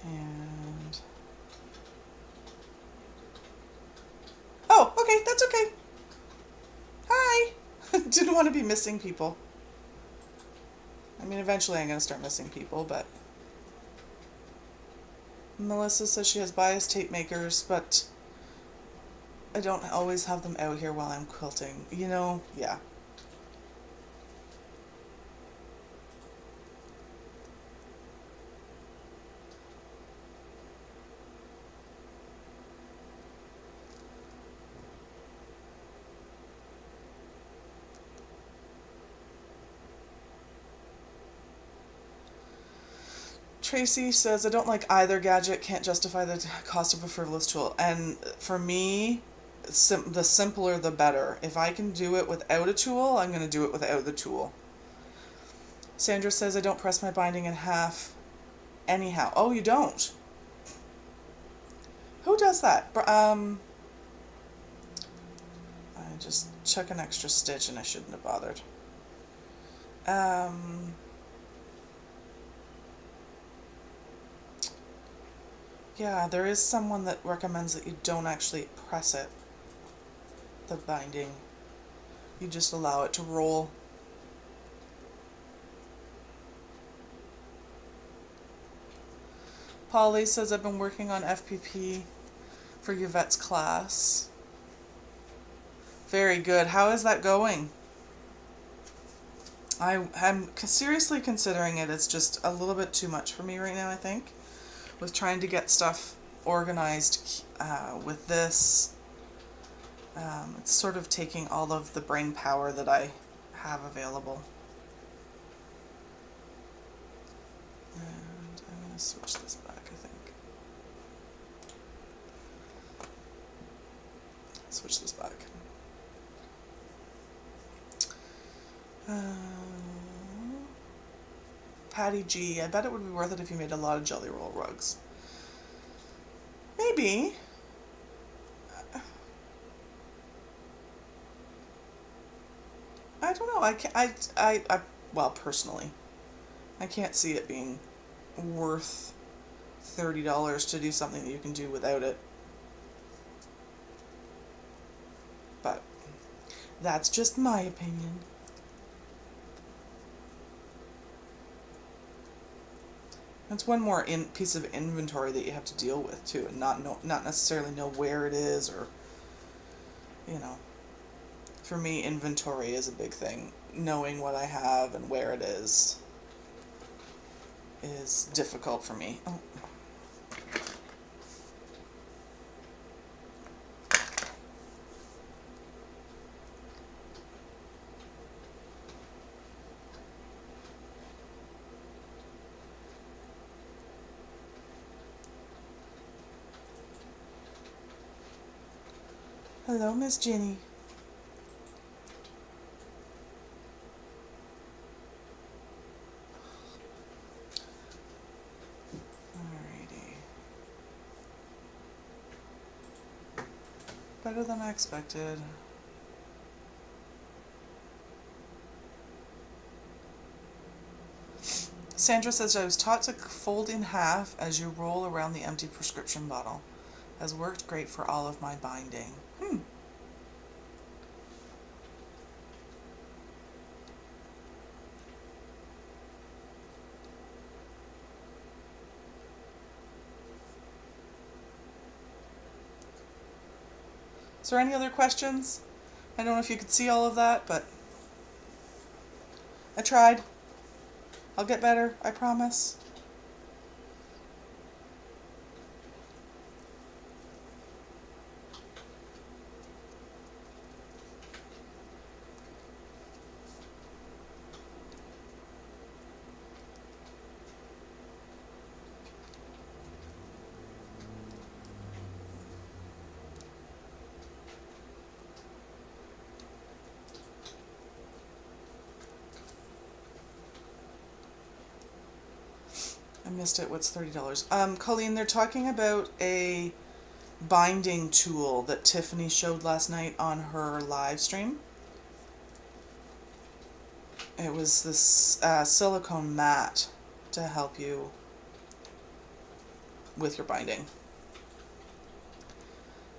And oh, okay, that's okay. Hi. Didn't want to be missing people. I mean, eventually I'm going to start missing people, but Melissa says she has bias tape makers, but I don't always have them out here while I'm quilting. You know, yeah. Tracy says, I don't like either gadget, can't justify the cost of a frivolous tool. And for me, the simpler the better. If I can do it without a tool, I'm going to do it without the tool. Sandra says, I don't press my binding in half anyhow. Oh, you don't? Who does that? I just took an extra stitch and I shouldn't have bothered. Yeah, there is someone that recommends that you don't actually press it, the binding. You just allow it to roll. Polly says, I've been working on FPP for Yvette's class. Very good. How is that going? I'm seriously considering it. It's just a little bit too much for me right now, I think, with trying to get stuff organized with this. It's sort of taking all of the brain power that I have available. And I'm going to switch this back, I think. Switch this back. Patty G, I bet it would be worth it if you made a lot of jelly roll rugs. Maybe. I don't know. Well, personally, I can't see it being worth $30 to do something that you can do without it. That's just my opinion. That's one more piece of inventory that you have to deal with too, and not necessarily know where it is, or for me, inventory is a big thing. Knowing what I have and where it is difficult for me. Oh. Hello, Miss Jenny. Alrighty. Better than I expected. Sandra says, I was taught to fold in half as you roll around the empty prescription bottle. Has worked great for all of my binding. Is there any other questions? I don't know if you could see all of that, but I tried. I'll get better, I promise. I missed it. What's $30? Colleen, they're talking about a binding tool that Tiffany showed last night on her live stream. It was this silicone mat to help you with your binding.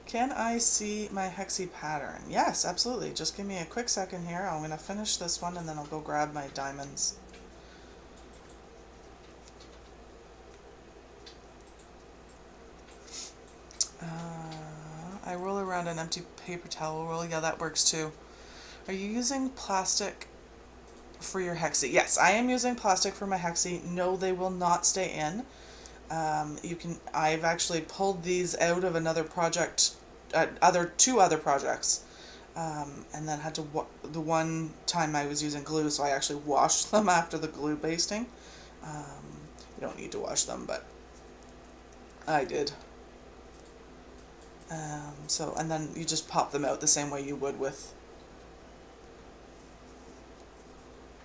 Can I see my hexie pattern? Yes, absolutely. Just give me a quick second here. I'm going to finish this one and then I'll go grab my diamonds. I roll around an empty paper towel roll. Yeah, that works too. Are you using plastic for your hexie? Yes, I am using plastic for my hexie. No, they will not stay in. I've actually pulled these out of another project, two other projects, and then had to, the one time I was using glue, so I actually washed them after the glue basting. You don't need to wash them, but I did. And then you just pop them out the same way you would with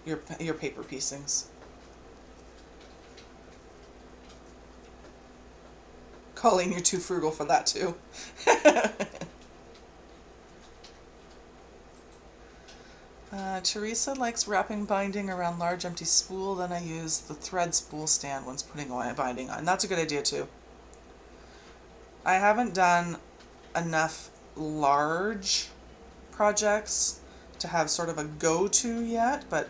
your paper piecings. Colleen, you're too frugal for that too. Teresa likes wrapping binding around large empty spool, then I use the thread spool stand once putting my binding on. That's a good idea too. I haven't done enough large projects to have sort of a go-to yet, but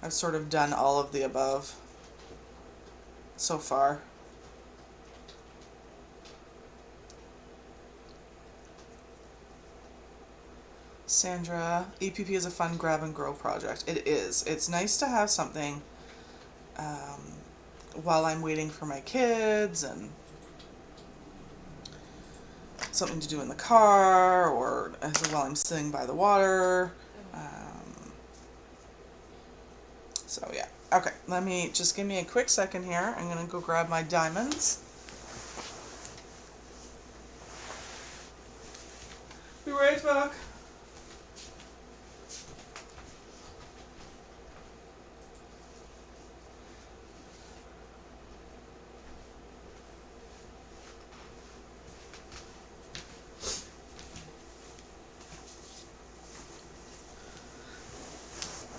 I've sort of done all of the above so far. Sandra, EPP is a fun grab and grow project. It is. It's nice to have something while I'm waiting for my kids, and something to do in the car, or while I'm sitting by the water. So yeah. Okay, just give me a quick second here. I'm going to go grab my diamonds. Be right back.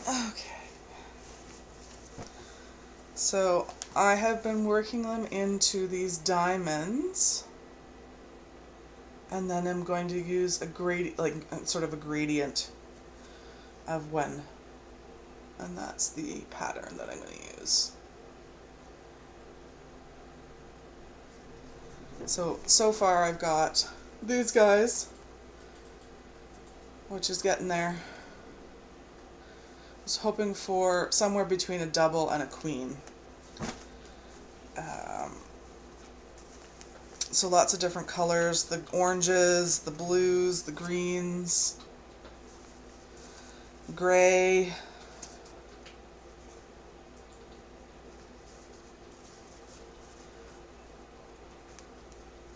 Okay. So I have been working them into these diamonds, And then I'm going to use a sort of a gradient of when, and that's the pattern that I'm going to use. So far I've got these guys, which is getting there. I was hoping for somewhere between a double and a queen. So lots of different colors, the oranges, the blues, the greens, gray.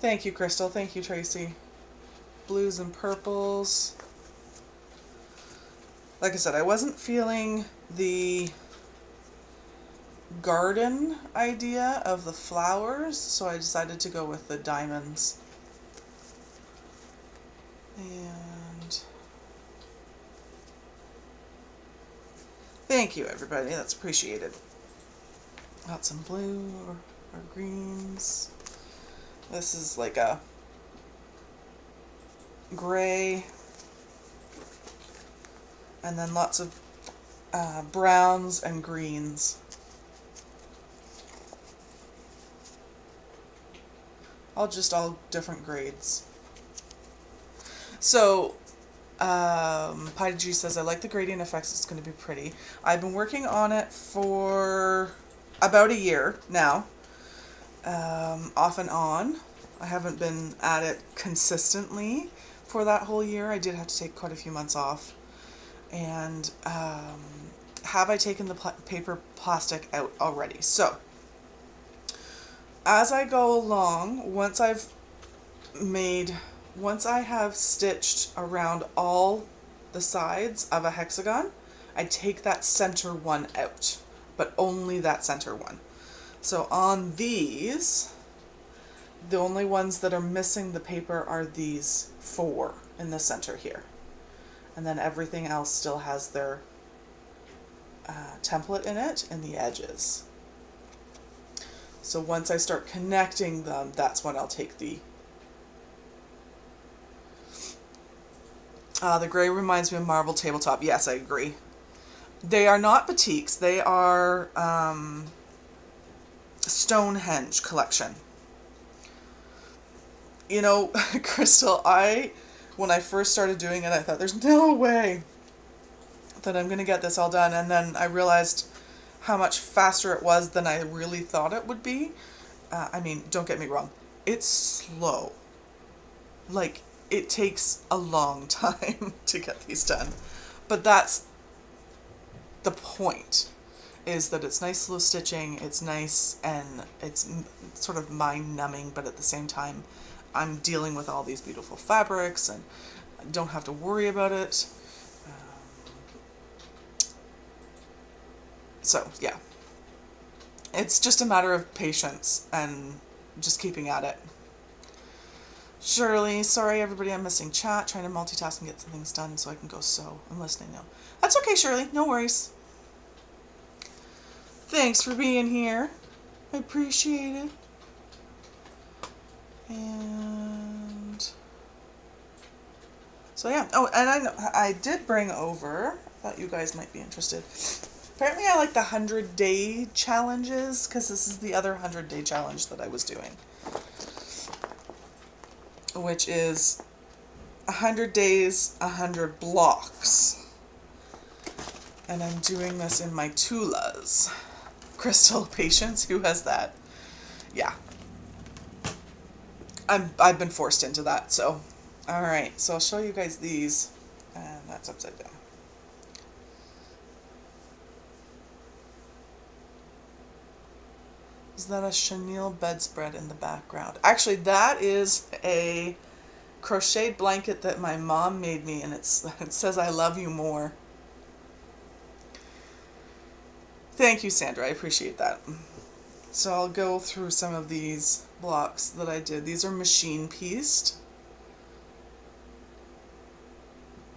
Thank you, Crystal. Thank you, Tracy. Blues and purples. Like I said, I wasn't feeling the garden idea of the flowers, so I decided to go with the diamonds. And thank you, everybody. That's appreciated. Got some blue or greens. This is like a gray, and then lots of browns and greens. All different grades. So, Pi G says, I like the gradient effects, it's going to be pretty. I've been working on it for about a year now, off and on. I haven't been at it consistently for that whole year. I did have to take quite a few months off. And have I taken the paper plastic out already? So, as I go along, once I have stitched around all the sides of a hexagon, I take that center one out, but only that center one. So on these, the only ones that are missing the paper are these 4 in the center here. And then everything else still has their template in it in the edges. So once I start connecting them, that's when I'll take the gray reminds me of marble tabletop. Yes, I agree. They are not batiks. They are Stonehenge collection. You know, Crystal, when I first started doing it, I thought there's no way that I'm going to get this all done. And then I realized how much faster it was than I really thought it would be. I mean, don't get me wrong. It's slow. Like, it takes a long time to get these done. But that's the point, is that it's nice slow stitching, it's nice, and it's sort of mind-numbing, but at the same time, I'm dealing with all these beautiful fabrics, and I don't have to worry about it. So, yeah. It's just a matter of patience and just keeping at it. Shirley, sorry everybody, I'm missing chat, trying to multitask and get some things done so I can go sew. I'm listening now. That's okay, Shirley, no worries. Thanks for being here. I appreciate it. And so yeah. Oh, and I did bring over, I thought you guys might be interested. Apparently I like the 100-day challenges, because this is the other 100-day challenge that I was doing, which is 100 days, 100 blocks. And I'm doing this in my Tulas. Crystal, patience, who has that? Yeah. I've been forced into that, so. Alright, so I'll show you guys these. And that's upside down. Is that a chenille bedspread in the background? Actually, that is a crocheted blanket that my mom made me, and it says I love you more. Thank you, Sandra. I appreciate that. So I'll go through some of these blocks that I did. These are machine pieced,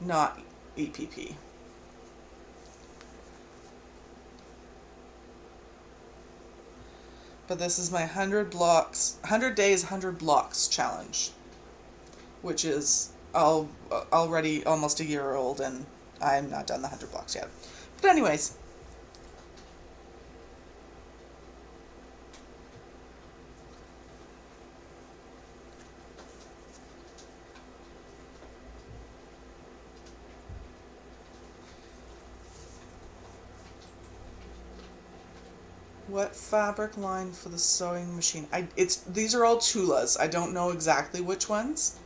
not EPP. But this is my 100 days, 100 blocks challenge, which is already almost a year old, and I'm not done the 100 blocks yet. But anyways, what fabric line for the sewing machine? These are all Tulas. I don't know exactly which ones.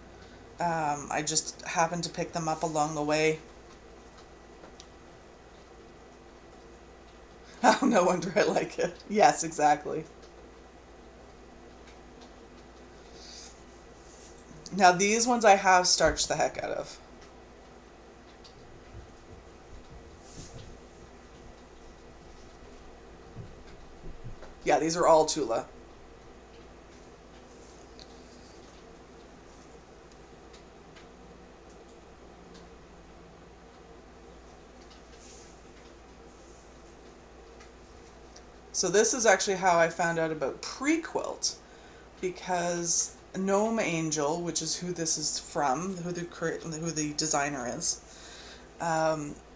I just happened to pick them up along the way. Oh, no wonder I like it. Yes, exactly. Now these ones I have starched the heck out of. Yeah, these are all Tula. So this is actually how I found out about pre-quilt, because Gnome Angel, which is who this is from, who the designer is,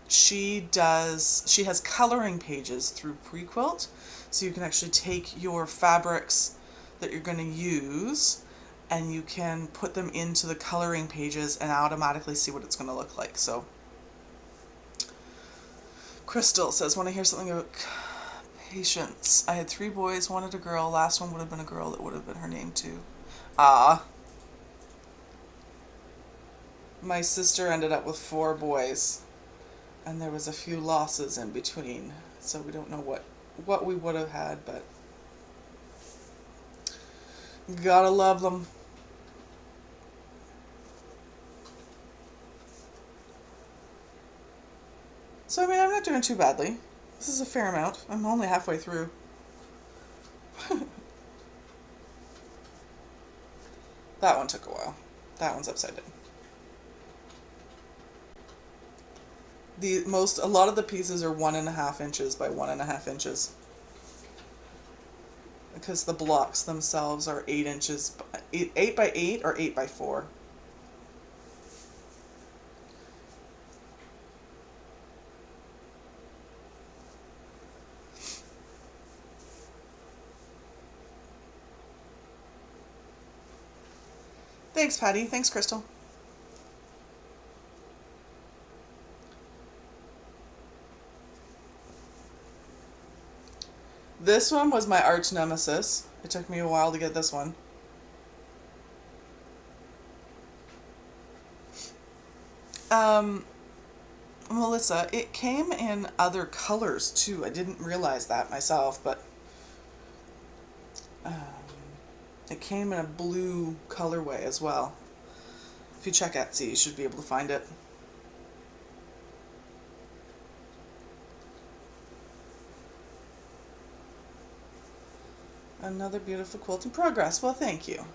she has coloring pages through pre-quilt, so you can actually take your fabrics that you're going to use and you can put them into the coloring pages and automatically see what it's going to look like. So Crystal says, want to hear something about patience. I had 3 boys, wanted a girl, last one would have been a girl, that would have been her name too. Ah. My sister ended up with 4 boys, and there was a few losses in between, so we don't know what we would have had, but gotta love them. So I mean, I'm not doing too badly. This is a fair amount. I'm only halfway through. That one took a while. That one's upside down. A lot of the pieces are 1.5 inches by 1.5 inches, because the blocks themselves are 8 inches, 8 by 8 or 8 by 4. Thanks, Patty. Thanks, Crystal. This one was my arch nemesis. It took me a while to get this one. Melissa, it came in other colors too. I didn't realize that myself, but it came in a blue colorway as well. If you check Etsy, you should be able to find it. Another beautiful quilt in progress. Well, thank you.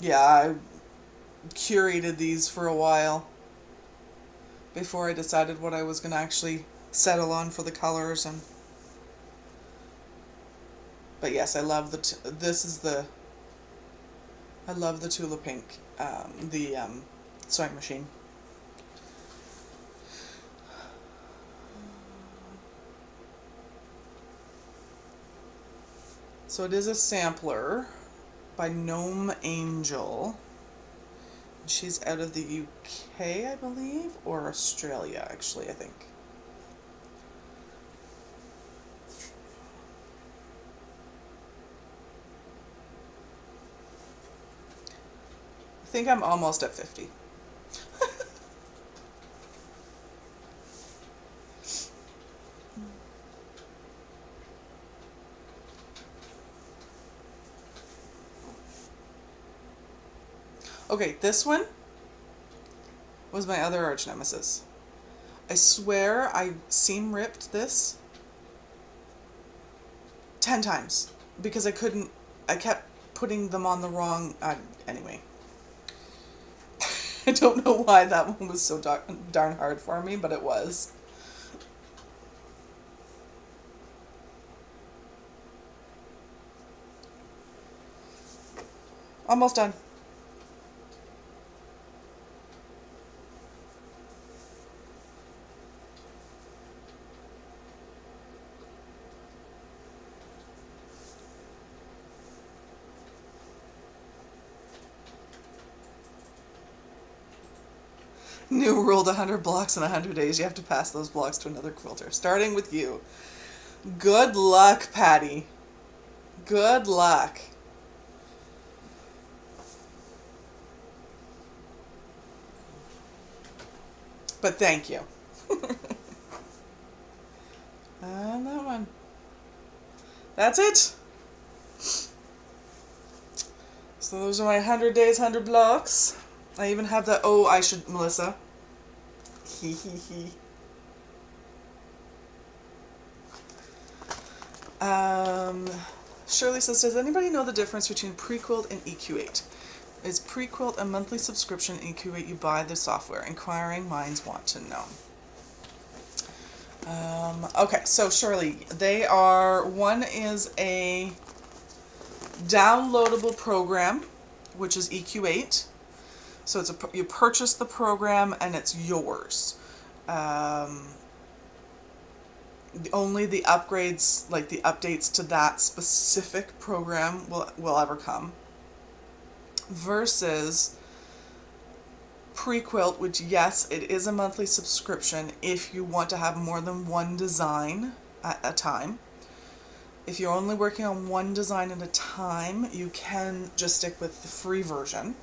Yeah, I curated these for a while before I decided what I was going to actually settle on for the colors. But yes, I love I love the Tula Pink, the sewing machine. So it is a sampler by Gnome Angel. She's out of the UK, I believe, or Australia, actually, I think. I think I'm almost at 50. Okay, this one was my other arch nemesis. I swear I seam ripped this 10 times because I kept putting them on the wrong, anyway. I don't know why that one was so darn hard for me, but it was. Almost done. New rule: 100 blocks in 100 days. You have to pass those blocks to another quilter. Starting with you. Good luck, Patty. Good luck. But thank you. And that one. That's it. So those are my 100 days, 100 blocks. I even have the, oh, I should, Melissa. Hee hee hee. Shirley says, does anybody know the difference between Prequilt and EQ8? Is Prequilt a monthly subscription? EQ8 you buy the software? Inquiring minds want to know. Okay, so Shirley, they are, one is a downloadable program, which is EQ8. So it's you purchase the program and it's yours. Only the upgrades, like the updates to that specific program will ever come. Versus Prequilt, which yes, it is a monthly subscription if you want to have more than one design at a time. If you're only working on one design at a time, you can just stick with the free version.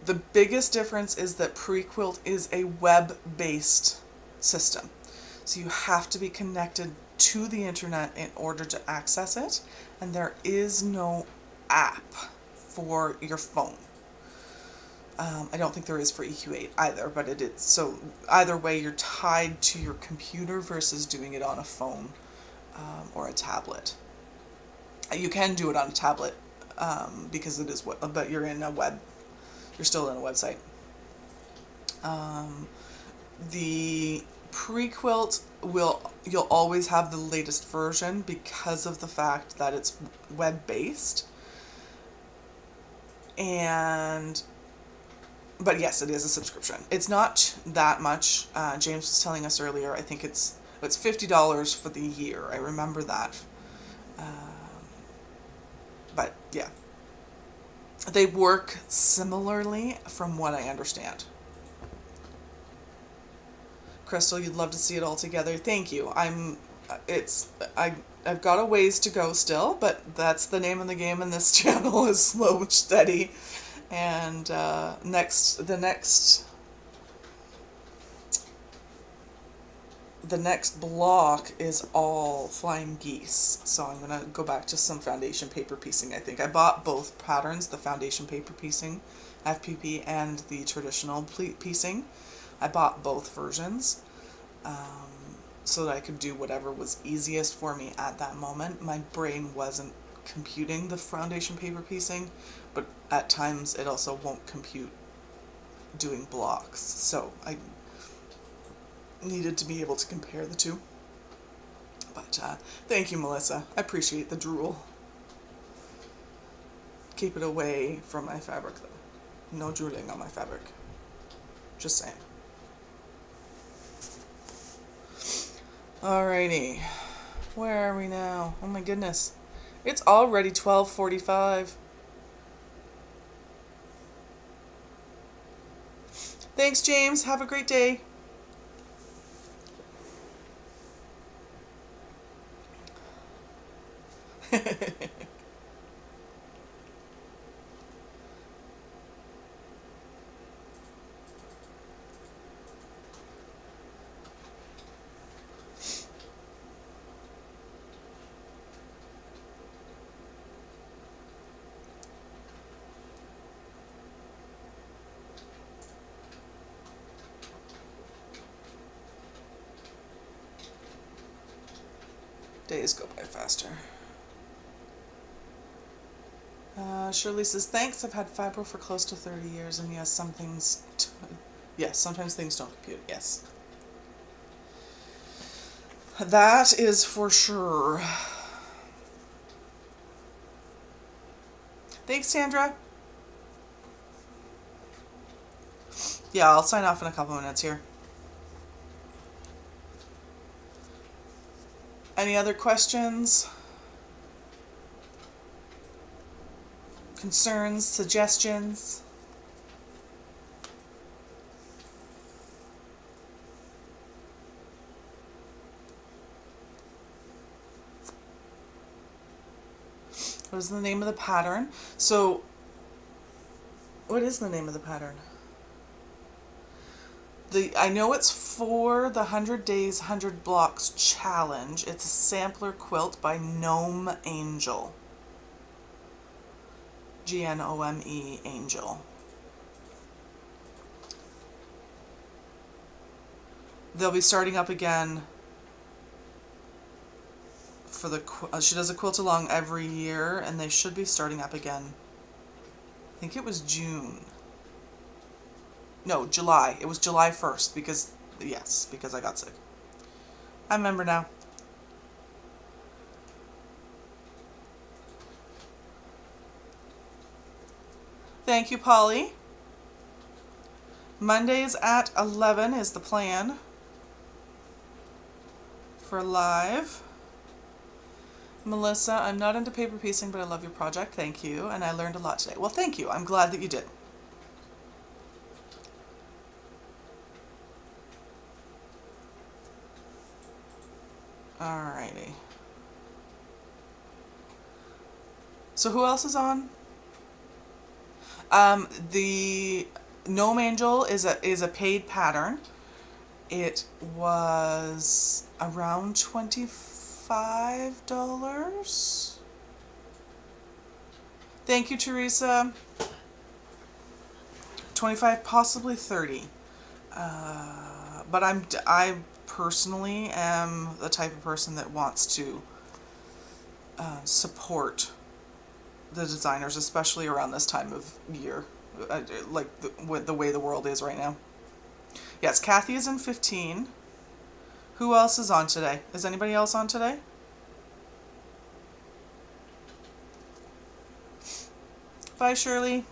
The biggest difference is that Prequilt is a web-based system. So you have to be connected to the internet in order to access it, and there is no app for your phone. I don't think there is for EQ8 either, but it is. So either way, you're tied to your computer versus doing it on a phone or a tablet. You can do it on a tablet because it is, but you're in a web. You're still in a website. The Prequilt you'll always have the latest version because of the fact that it's web-based. But yes, it is a subscription. It's not that much. James was telling us earlier, I think it's $50 for the year. I remember that. But yeah. They work similarly from what I understand. Crystal, you'd love to see it all together. Thank you. I've got a ways to go still, but that's the name of the game in this channel is slow but steady. And the next block is all flying geese. So I'm gonna go back to some foundation paper piecing. I think I bought both patterns, the foundation paper piecing, FPP, and the traditional piecing. I bought both versions so that I could do whatever was easiest for me at that moment. My brain wasn't computing the foundation paper piecing, but at times it also won't compute doing blocks. So I needed to be able to compare the two. But thank you, Melissa. I appreciate the drool. Keep it away from my fabric, though. No drooling on my fabric. Just saying. Alrighty. Where are we now? Oh my goodness. It's already 12:45. Thanks, James. Have a great day. Days go by faster. Shirley says, thanks, I've had fibro for close to 30 years, and yes, yes, sometimes things don't compute, yes. That is for sure. Thanks, Sandra. Yeah, I'll sign off in a couple minutes here. Any other questions? Concerns? Suggestions? What is the name of the pattern? So, what is the name of the pattern? I know it's for the 100 Days, 100 Blocks Challenge. It's a sampler quilt by Gnome Angel. Gnome Angel. They'll be starting up again for she does a quilt along every year, and they should be starting up again. I think it was June. No, July. It was July 1st because I got sick. I remember now. Thank you, Polly. Mondays at 11 is the plan for live. Melissa, I'm not into paper piecing, but I love your project. Thank you. And I learned a lot today. Well, thank you. I'm glad that you did. Alrighty. So who else is on? The Gnome Angel is a paid pattern. It was around $25. Thank you, Teresa. 25, possibly 30. But I personally am the type of person that wants to support the designers, especially around this time of year, like the way the world is right now. Yes, Kathy is in 15. Who else is on today? Is anybody else on today? Bye, Shirley.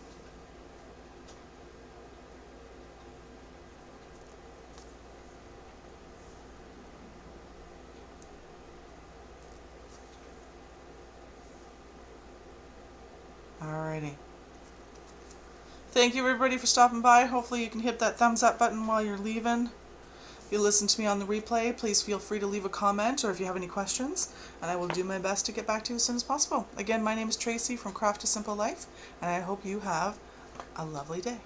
Alrighty. Thank you, everybody, for stopping by. Hopefully you can hit that thumbs up button while you're leaving. If you listen to me on the replay, please feel free to leave a comment or if you have any questions, and I will do my best to get back to you as soon as possible. Again, my name is Tracy from Craft a Simple Life, and I hope you have a lovely day.